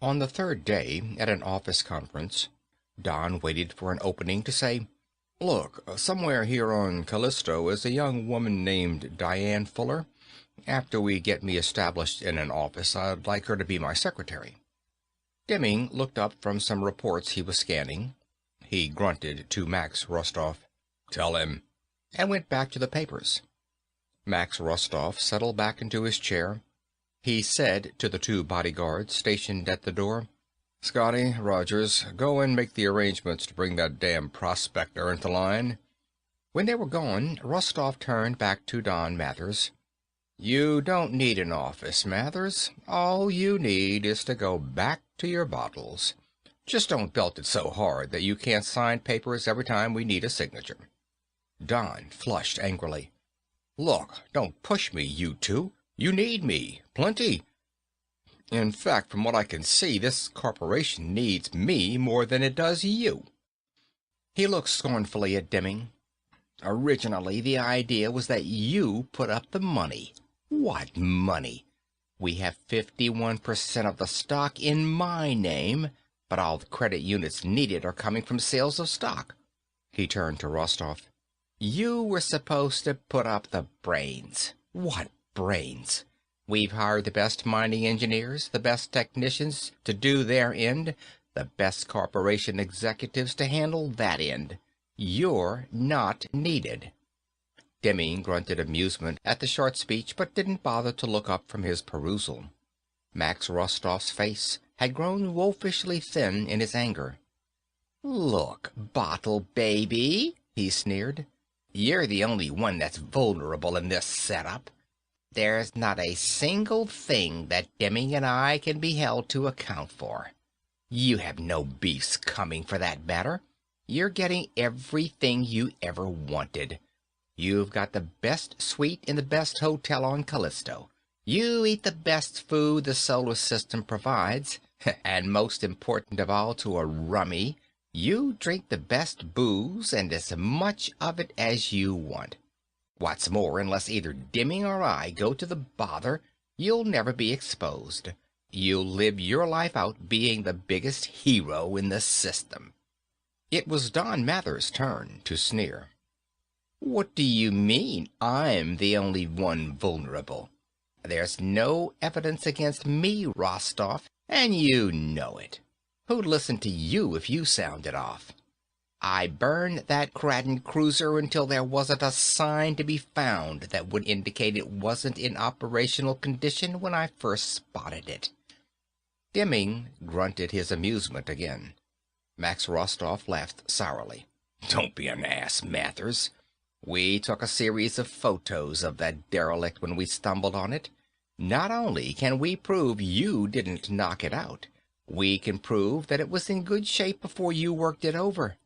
S1: On the 3rd day, at an office conference, Don waited for an opening to say, "Look, somewhere here on Callisto is a young woman named Diane Fuller. After we get me established in an office, I'd like her to be my secretary." Demming looked up from some reports he was scanning. He grunted to Max Rostov, "Tell him," and went back to the papers. Max Rostov settled back into his chair. He said to the 2 bodyguards stationed at the door, "Scotty, Rogers, go and make the arrangements to bring that damn prospector into line." When they were gone, Rostov turned back to Don Mathers. "You don't need an office, Mathers. All you need is to go back to your bottles. Just don't belt it so hard that you can't sign papers every time we need a signature." Don flushed angrily. "Look, don't push me, you 2. You need me. Plenty. In fact, from what I can see, this corporation needs me more than it does you." He looked scornfully at Demming. "Originally, the idea was that you put up the money." "What money?" "We have 51% of the stock in my name, but all the credit units needed are coming from sales of stock." He turned to Rostov. "You were supposed to put up the brains." "What brains?" We've hired the best mining engineers, the best technicians to do their end, the best corporation executives to handle that end. You're not needed." Demming grunted amusement at the short speech, but didn't bother to look up from his perusal. Max Rostov's face had grown wolfishly thin in his anger. "Look, Bottle Baby," he sneered, "you're the only one that's vulnerable in this setup. There's not a single thing that Demming and I can be held to account for. You have no beefs coming for that matter. You're getting everything you ever wanted. You've got the best suite in the best hotel on Callisto. You eat the best food the solar system provides. And most important of all to a rummy, you drink the best booze and as much of it as you want. What's more, unless either Demming or I go to the bother, you'll never be exposed. You'll live your life out being the biggest hero in the system." It was Don Mathers' turn to sneer. "What do you mean I'm the only one vulnerable? There's no evidence against me, Rostov, and you know it. Who'd listen to you if you sounded off? I burned that Kraden cruiser until there wasn't a sign to be found that would indicate it wasn't in operational condition when I first spotted it." Demming grunted his amusement again. Max Rostov laughed sourly. "Don't be an ass, Mathers. We took a series of photos of that derelict when we stumbled on it. Not only can we prove you didn't knock it out, we can prove that it was in good shape before you worked it over.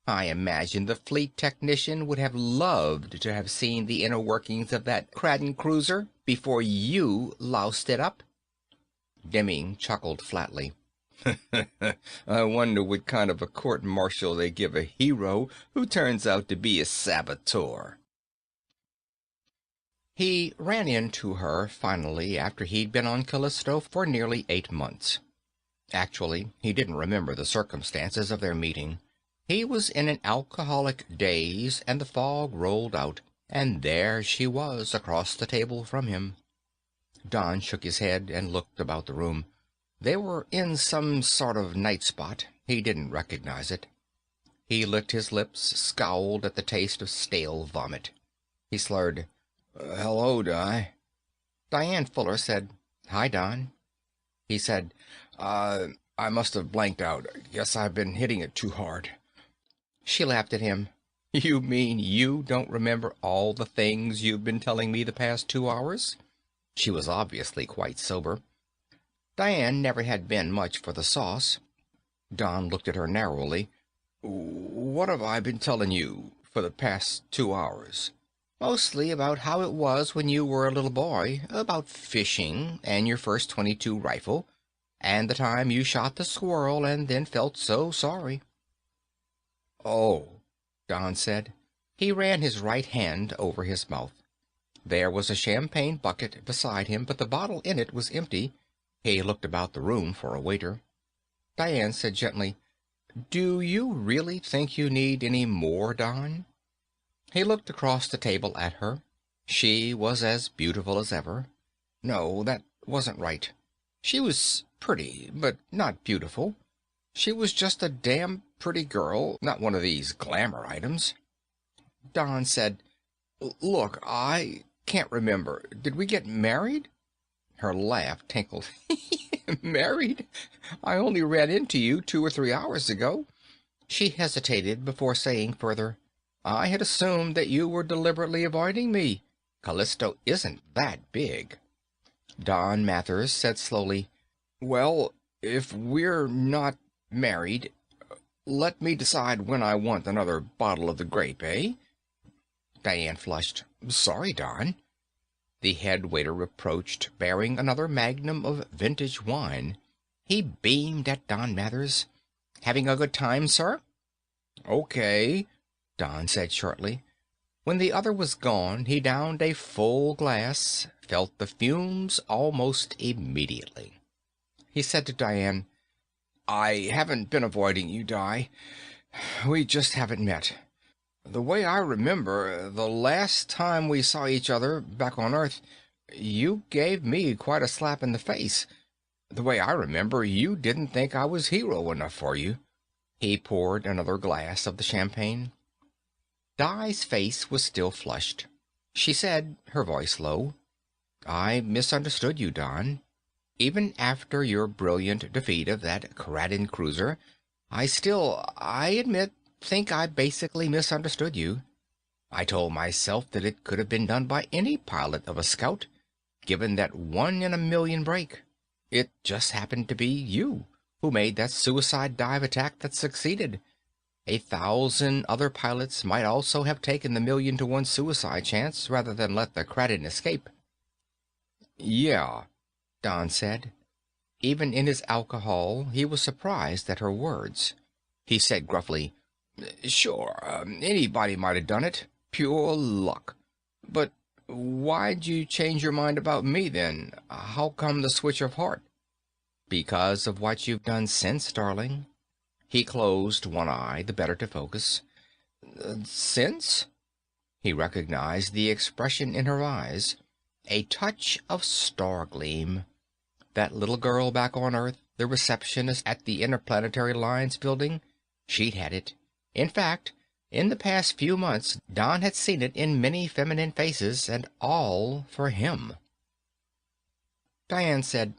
S1: I imagine the fleet technician would have loved to have seen the inner workings of that Kraden cruiser before you loused it up." Demming chuckled flatly. "I wonder what kind of a court-martial they give a hero who turns out to be a saboteur." He ran into her finally after he'd been on Callisto for nearly 8 months. Actually, he didn't remember the circumstances of their meeting. He was in an alcoholic daze, and the fog rolled out, and there she was across the table from him. Don shook his head and looked about the room. They were in some sort of night spot. He didn't recognize it. He licked his lips, scowled at the taste of stale vomit. He slurred, "Hello, Di." Diane Fuller said, "Hi, Don." He said, I must have blanked out. Guess I've been hitting it too hard." She laughed at him. "You mean you don't remember all the things you've been telling me the past 2 hours?" She was obviously quite sober. Diane never had been much for the sauce. Don looked at her narrowly. "What have I been telling you for the past 2 hours?" "Mostly about how it was when you were a little boy, about fishing, and your first .22 rifle, and the time you shot the squirrel and then felt so sorry." "Oh," Don said. He ran his right hand over his mouth. There was a champagne bucket beside him, but the bottle in it was empty. He looked about the room for a waiter. Diane said gently, "Do you really think you need any more, Don?" He looked across the table at her. She was as beautiful as ever. No, that wasn't right. She was pretty, but not beautiful. She was just a damn pretty girl, not one of these glamour items. Don said, "Look, I can't remember. Did we get married?" Her laugh tinkled. "Married? I only ran into you 2 or 3 hours ago." She hesitated before saying further, "I had assumed that you were deliberately avoiding me. Callisto isn't that big." Don Mathers said slowly, "Well, if we're not married, let me decide when I want another bottle of the grape, eh?" Diane flushed. "Sorry, Don." The head waiter approached, bearing another magnum of vintage wine. He beamed at Don Mathers. "Having a good time, sir?" "Okay," Don said shortly. When the other was gone, he downed a full glass, felt the fumes almost immediately. He said to Diane, "I haven't been avoiding you, Di. We just haven't met. The way I remember, the last time we saw each other back on Earth, You gave me quite a slap in the face. The way I remember, you didn't think I was hero enough for you." He poured another glass of the champagne. Di's face was still flushed. She said, her voice low, "I misunderstood you, Don. Even after your brilliant defeat of that Kraden cruiser, I admit, think I basically misunderstood you. I told myself that it could have been done by any pilot of a scout, given that 1 in a million break. It just happened to be you who made that suicide dive attack that succeeded. 1,000 other pilots might also have taken the 1,000,000 to 1 suicide chance rather than let the Kraden escape." "Yeah," Don said. Even in his alcohol, he was surprised at her words. He said gruffly, "Sure, anybody might have done it. Pure luck. But why'd you change your mind about me then? How come the switch of heart?" "Because of what you've done since, darling." He closed one eye, the better to focus. "Since?" He recognized the expression in her eyes, a touch of star gleam. That little girl back on Earth, the receptionist at the Interplanetary Lines building, she'd had it. In fact, in the past few months, Don had seen it in many feminine faces, and all for him. Diane said,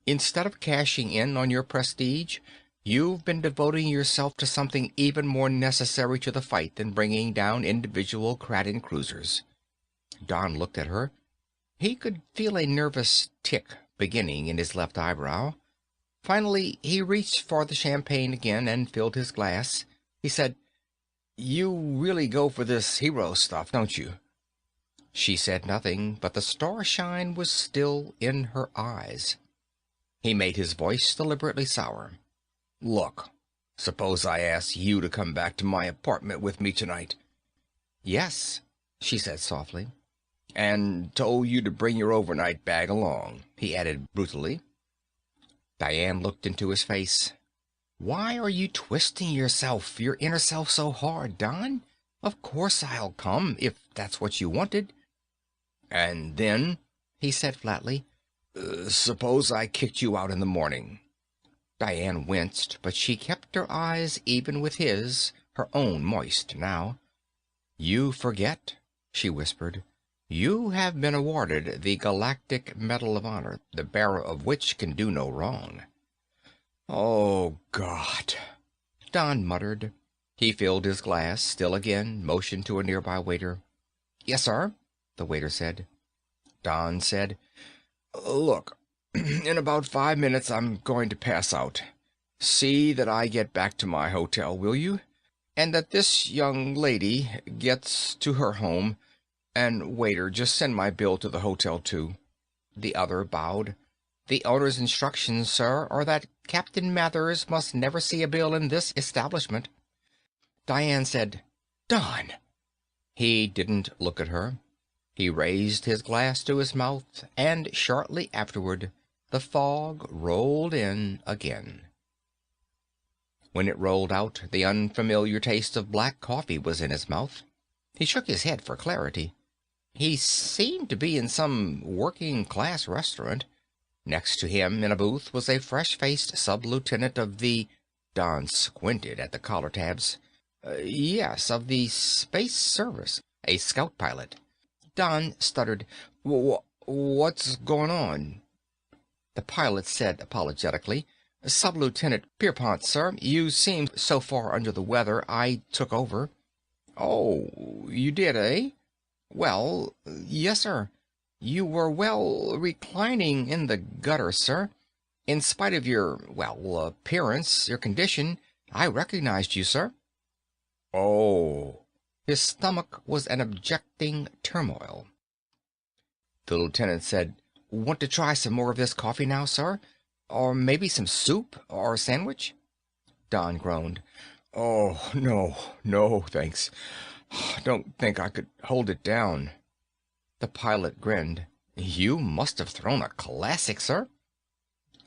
S1: "Instead of cashing in on your prestige, you've been devoting yourself to something even more necessary to the fight than bringing down individual Kraden cruisers." Don looked at her. He could feel a nervous tick beginning in his left eyebrow. Finally, he reached for the champagne again and filled his glass. He said, "You really go for this hero stuff, don't you?" She said nothing, but the starshine was still in her eyes. He made his voice deliberately sour. "Look, suppose I ask you to come back to my apartment with me tonight." "Yes," she said softly. "And told you to bring your overnight bag along," he added brutally. Diane looked into his face. "Why are you twisting your inner self so hard, Don? Of course I'll come, if that's what you wanted." "And then," he said flatly, "suppose I kicked you out in the morning." Diane winced, but she kept her eyes even with his, her own moist now. "You forget," she whispered. "You have been awarded the Galactic Medal of Honor, the bearer of which can do no wrong." "Oh, God," Don muttered. He filled his glass, still again, motioned to a nearby waiter. "Yes, sir," the waiter said. Don said, "Look, in about 5 minutes I'm going to pass out. See that I get back to my hotel, will you? And that this young lady gets to her home. And waiter, just send my bill to the hotel, too." The other bowed. "The owner's instructions, sir, are that Captain Mathers must never see a bill in this establishment." Diane said, "Don!" He didn't look at her. He raised his glass to his mouth, and shortly afterward the fog rolled in again. When it rolled out, the unfamiliar taste of black coffee was in his mouth. He shook his head for clarity. He seemed to be in some working-class restaurant. Next to him in a booth was a fresh-faced sub-lieutenant of the— Don squinted at the collar tabs. Yes, of the Space Service. A scout pilot. Don stuttered, "What's going on?" The pilot said apologetically, "Sub-Lieutenant Pierpont, sir. You seemed so far under the weather, I took over." "Oh, you did, eh?" "Well, yes, sir. You were, well, reclining in the gutter, sir. In spite of your, well, appearance, your condition, I recognized you, sir." "Oh." His stomach was an objecting turmoil. The lieutenant said, "Want to try some more of this coffee now, sir? Or maybe some soup or a sandwich?" Don groaned. "Oh, no, thanks. Don't think I could hold it down." The pilot grinned. "You must have thrown a classic, sir."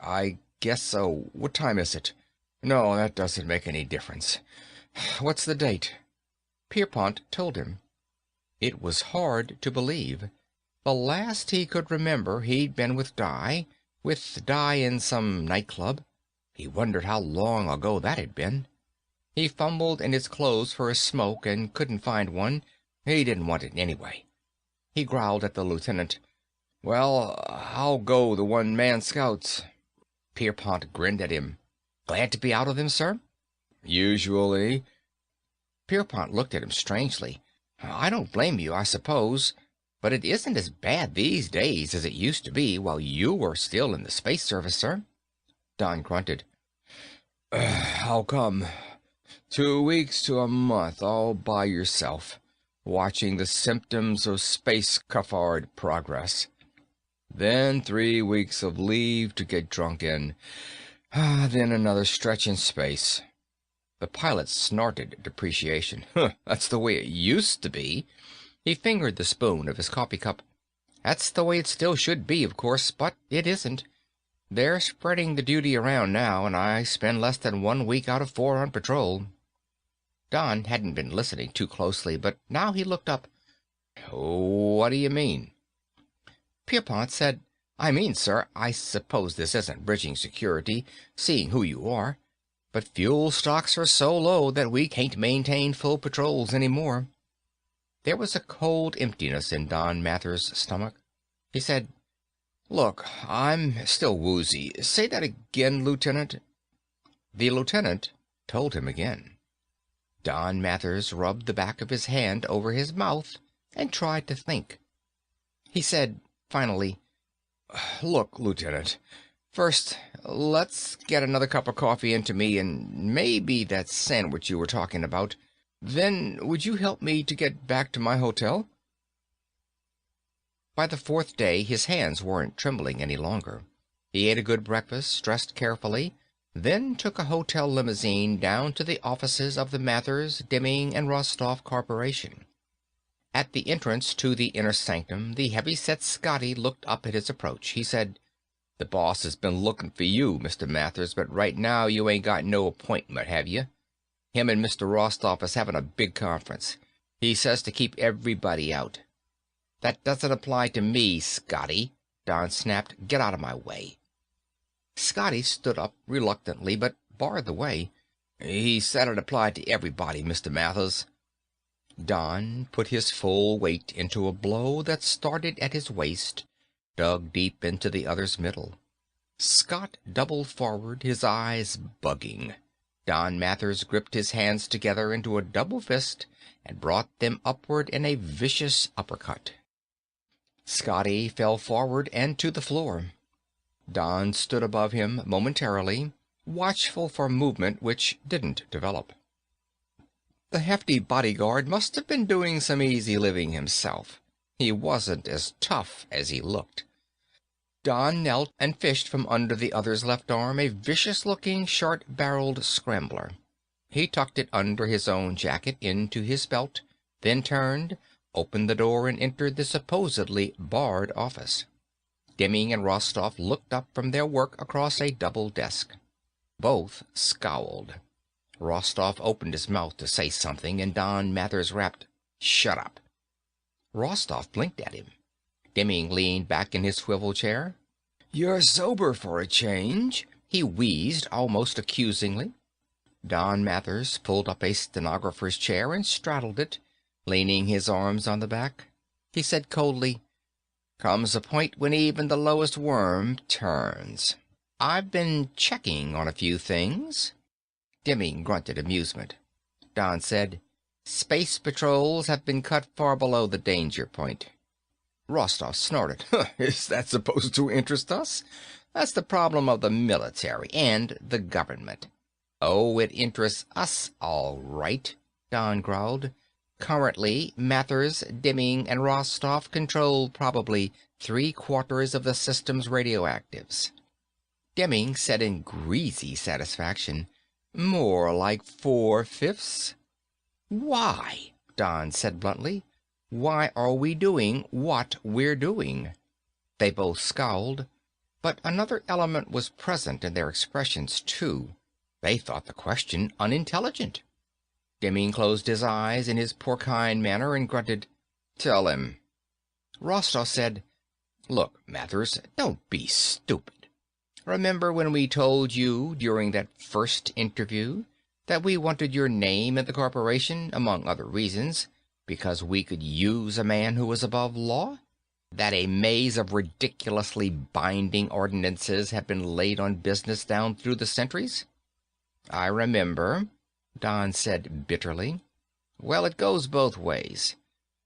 S1: "I guess so. What time is it?" "No, that doesn't make any difference. What's the date?" Pierpont told him. It was hard to believe. The last he could remember, he'd been with Di in some nightclub. He wondered how long ago that had been. He fumbled in his clothes for a smoke and couldn't find one. He didn't want it anyway. He growled at the lieutenant. "Well, how go the one-man scouts?" Pierpont grinned at him. "Glad to be out of them, sir?" "Usually." Pierpont looked at him strangely. "I don't blame you, I suppose, but it isn't as bad these days as it used to be while you were still in the Space Service, sir." Don grunted. "How come? 2 weeks to a month all by yourself, watching the symptoms of space cafard progress. Then 3 weeks of leave to get drunk in. Then another stretch in space." The pilot snorted depreciation. "That's the way it used to be." He fingered the spoon of his coffee cup. "That's the way it still should be, of course, but it isn't. They're spreading the duty around now, and I spend less than 1 week out of 4 on patrol." Don hadn't been listening too closely, but now he looked up. "What do you mean?" Pierpont said, "I mean, sir, I suppose this isn't bridging security, seeing who you are, but fuel stocks are so low that we can't maintain full patrols any more." There was a cold emptiness in Don Mathers' stomach. He said, "Look, I'm still woozy. Say that again, Lieutenant." The lieutenant told him again. Don Mathers rubbed the back of his hand over his mouth and tried to think. He said, finally, "Look, Lieutenant, first, let's get another cup of coffee into me and maybe that sandwich you were talking about. Then would you help me to get back to my hotel?" By the 4th day, his hands weren't trembling any longer. He ate a good breakfast, dressed carefully, then took a hotel limousine down to the offices of the Mathers, Demming, and Rostoff Corporation. At the entrance to the inner sanctum, the heavy-set Scotty looked up at his approach. He said, "The boss has been looking for you, Mr. Mathers, but right now you ain't got no appointment, have you? Him and Mr. Rostoff is having a big conference. He says to keep everybody out." "That doesn't apply to me, Scotty," Don snapped. "Get out of my way." Scotty stood up reluctantly, but barred the way. "He said it applied to everybody, Mr. Mathers." Don put his full weight into a blow that started at his waist, dug deep into the other's middle. Scott doubled forward, his eyes bugging. Don Mathers gripped his hands together into a double fist and brought them upward in a vicious uppercut. Scotty fell forward and to the floor. Don stood above him momentarily, watchful for movement which didn't develop. The hefty bodyguard must have been doing some easy living himself. He wasn't as tough as he looked. Don knelt and fished from under the other's left arm a vicious-looking, short-barreled scrambler. He tucked it under his own jacket into his belt, then turned, opened the door, and entered the supposedly barred office. Demming and Rostoff looked up from their work across a double desk. Both scowled. Rostoff opened his mouth to say something, and Don Mathers rapped, "Shut up." Rostoff blinked at him. Demming leaned back in his swivel chair. "You're sober for a change," he wheezed almost accusingly. Don Mathers pulled up a stenographer's chair and straddled it, leaning his arms on the back. He said coldly, "Comes a point when even the lowest worm turns. I've been checking on a few things." Demming grunted amusement. Don said, "Space patrols have been cut far below the danger point." Rostoff snorted. "Is that supposed to interest us? That's the problem of the military and the government." "Oh, it interests us all right," Don growled. "Currently, Mathers, Demming, and Rostoff control probably 3/4 of the system's radioactives." Demming said in greasy satisfaction, "More like 4/5." "Why?" Don said bluntly. "Why are we doing what we're doing?" They both scowled, but another element was present in their expressions, too. They thought the question unintelligent. Demming closed his eyes in his porcine manner and grunted, "Tell him." Rostov said, "Look, Mathers, don't be stupid. Remember when we told you during that first interview that we wanted your name in the corporation, among other reasons, because we could use a man who was above law? That a maze of ridiculously binding ordinances have been laid on business down through the centuries?" "I remember," Don said bitterly. "Well, it goes both ways.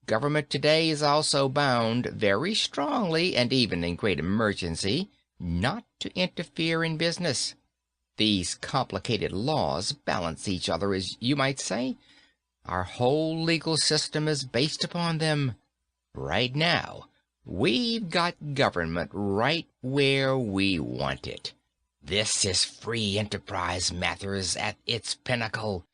S1: Government today is also bound very strongly, and even in great emergency, not to interfere in business. These complicated laws balance each other, as you might say. Our whole legal system is based upon them. Right now, we've got government right where we want it. This is free enterprise, Mathers, at its pinnacle.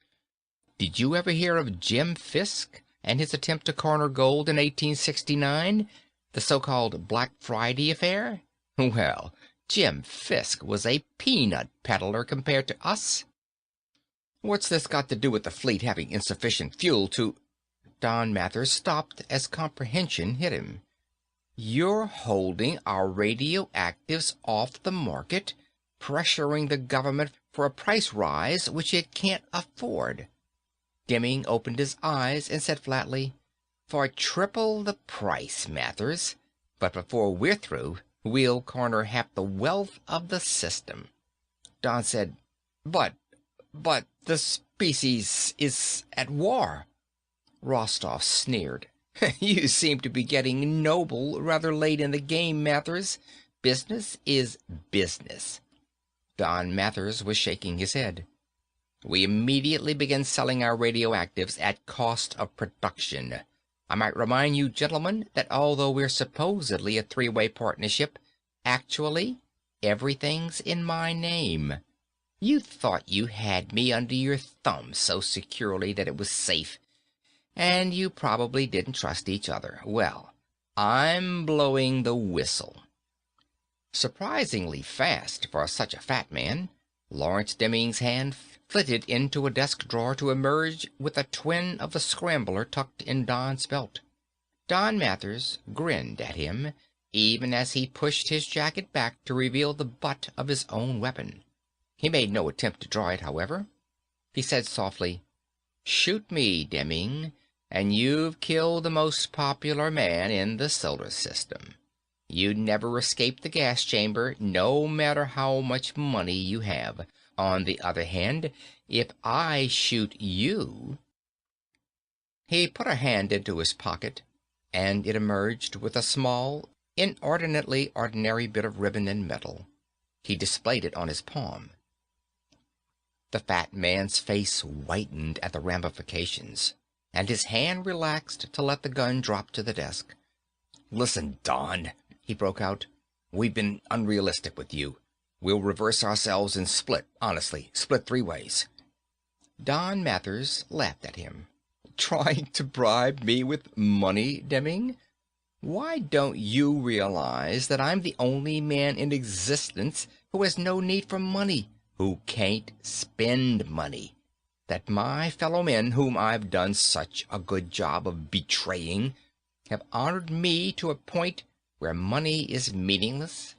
S1: Did you ever hear of Jim Fisk and his attempt to corner gold in 1869, the so-called Black Friday affair? Well, Jim Fisk was a peanut peddler compared to us. What's this got to do with the fleet having insufficient fuel to—" Don Mathers stopped as comprehension hit him. "You're holding our radioactives off the market, pressuring the government for a price rise which it can't afford." Demming opened his eyes and said flatly, "For triple the price, Mathers. But before we're through, we'll corner half the wealth of the system." Don said, But the species is at war." Rostov sneered. "You seem to be getting noble rather late in the game, Mathers. Business is business." Don Mathers was shaking his head. "We immediately began selling our radioactives at cost of production. I might remind you, gentlemen, that although we're supposedly a three-way partnership, actually, everything's in my name. You thought you had me under your thumb so securely that it was safe, and you probably didn't trust each other. Well, I'm blowing the whistle." Surprisingly fast for such a fat man, Lawrence Demming's hand flitted into a desk drawer to emerge with a twin of the scrambler tucked in Don's belt. Don Mathers grinned at him, even as he pushed his jacket back to reveal the butt of his own weapon. He made no attempt to draw it, however. He said softly, "Shoot me, Demming, and you've killed the most popular man in the solar system. You'd never escape the gas chamber, no matter how much money you have. On the other hand, if I shoot you—" He put a hand into his pocket, and it emerged with a small, inordinately ordinary bit of ribbon and metal. He displayed it on his palm. The fat man's face whitened at the ramifications, and his hand relaxed to let the gun drop to the desk. "Listen, Don," he broke out, "we've been unrealistic with you. We'll reverse ourselves and split, honestly, split three ways." Don Mathers laughed at him. "Trying to bribe me with money, Demming? Why don't you realize that I'm the only man in existence who has no need for money, who can't spend money? That my fellow men, whom I've done such a good job of betraying, have honored me to a point where money is meaningless?"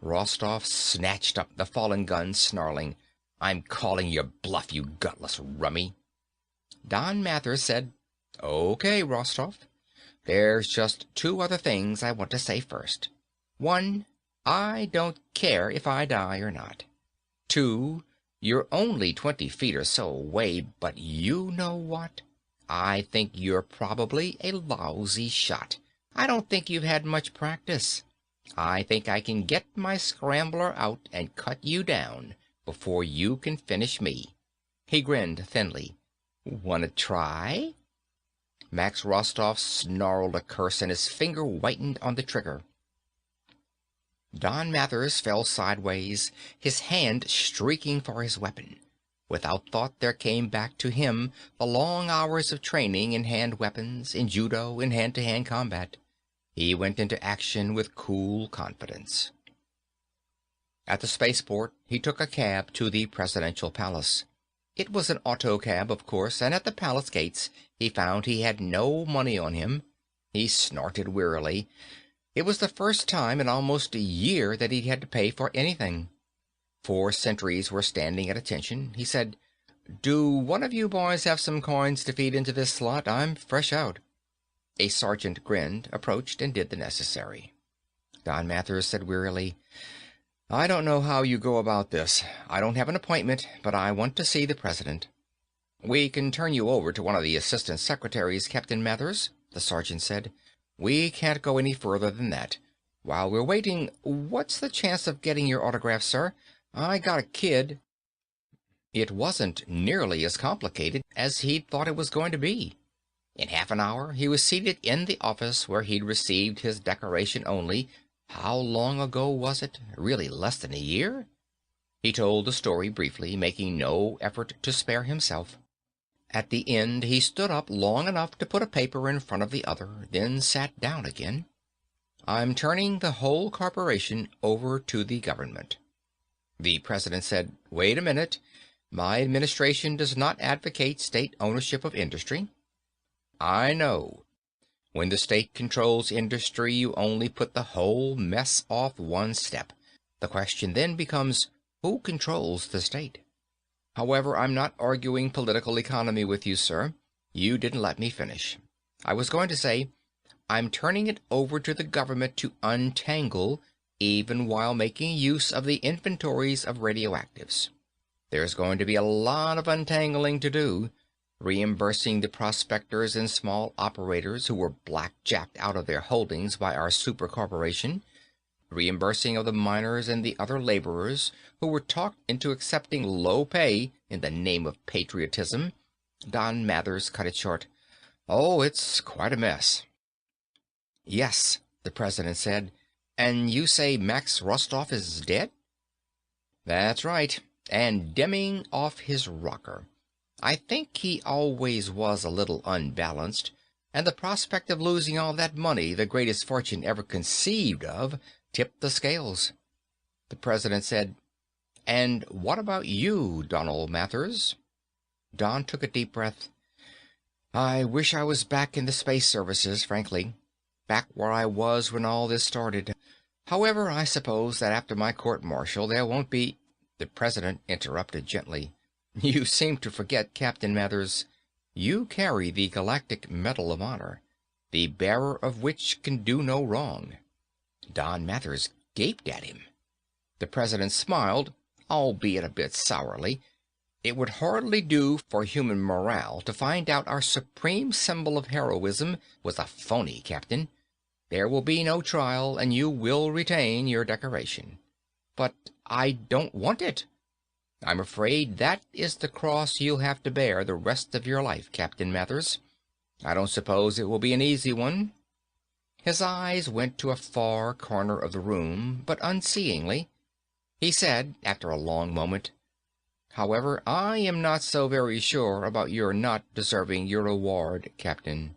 S1: Rostov snatched up the fallen gun, snarling, "I'm calling your bluff, you gutless rummy." Don Mathers said, "Okay, Rostov. There's just two other things I want to say first. One, I don't care if I die or not. Two, you're only 20 feet or so away, but you know what? I think you're probably a lousy shot. I don't think you've had much practice. I think I can get my scrambler out and cut you down before you can finish me." He grinned thinly. "Wanna try?" Max Rostov snarled a curse, and his finger whitened on the trigger. Don Mathers fell sideways, his hand streaking for his weapon. Without thought there came back to him the long hours of training in hand weapons, in judo, in hand-to-hand combat. He went into action with cool confidence. At the spaceport, he took a cab to the presidential palace. It was an auto cab, of course, and at the palace gates he found he had no money on him. He snorted wearily. It was the first time in almost a year that he'd had to pay for anything. 4 sentries were standing at attention. He said, "Do one of you boys have some coins to feed into this slot? I'm fresh out." A sergeant grinned, approached, and did the necessary. Don Mathers said wearily, "I don't know how you go about this. I don't have an appointment, but I want to see the president." "We can turn you over to one of the assistant secretaries, Captain Mathers," the sergeant said. "We can't go any further than that. While we're waiting, what's the chance of getting your autograph, sir? I got a kid." It wasn't nearly as complicated as he'd thought it was going to be. In half an hour, he was seated in the office where he'd received his decoration only. How long ago was it? Really less than a year? He told the story briefly, making no effort to spare himself. At the end, he stood up long enough to put a paper in front of the other, then sat down again. "I'm turning the whole corporation over to the government." The president said, "Wait a minute. My administration does not advocate state ownership of industry." "I know. When the state controls industry, you only put the whole mess off one step. The question then becomes, who controls the state? However, I'm not arguing political economy with you, sir. You didn't let me finish. I was going to say, I'm turning it over to the government to untangle, even while making use of the inventories of radioactives. There's going to be a lot of untangling to do, reimbursing the prospectors and small operators who were blackjacked out of their holdings by our super corporation, reimbursing of the miners and the other laborers who were talked into accepting low pay in the name of patriotism." Don Mathers cut it short. "Oh, it's quite a mess." "Yes," the president said. "And you say Max Rostov is dead?" "That's right. And Demming off his rocker. I think he always was a little unbalanced, and the prospect of losing all that money, the greatest fortune ever conceived of, tipped the scales." The president said, "And what about you, Donald Mathers?" Don took a deep breath. "I wish I was back in the space services, frankly. Back where I was when all this started. However, I suppose that after my court-martial there won't be—" The president interrupted gently. "You seem to forget, Captain Mathers. You carry the Galactic Medal of Honor, the bearer of which can do no wrong." Don Mathers gaped at him. The president smiled, albeit a bit sourly. "It would hardly do for human morale to find out our supreme symbol of heroism was a phony, Captain. There will be no trial, and you will retain your decoration." "But I don't want it." "I'm afraid that is the cross you'll have to bear the rest of your life, Captain Mathers. I don't suppose it will be an easy one." His eyes went to a far corner of the room, but unseeingly. He said, after a long moment, "However, I am not so very sure about your not deserving your reward, Captain.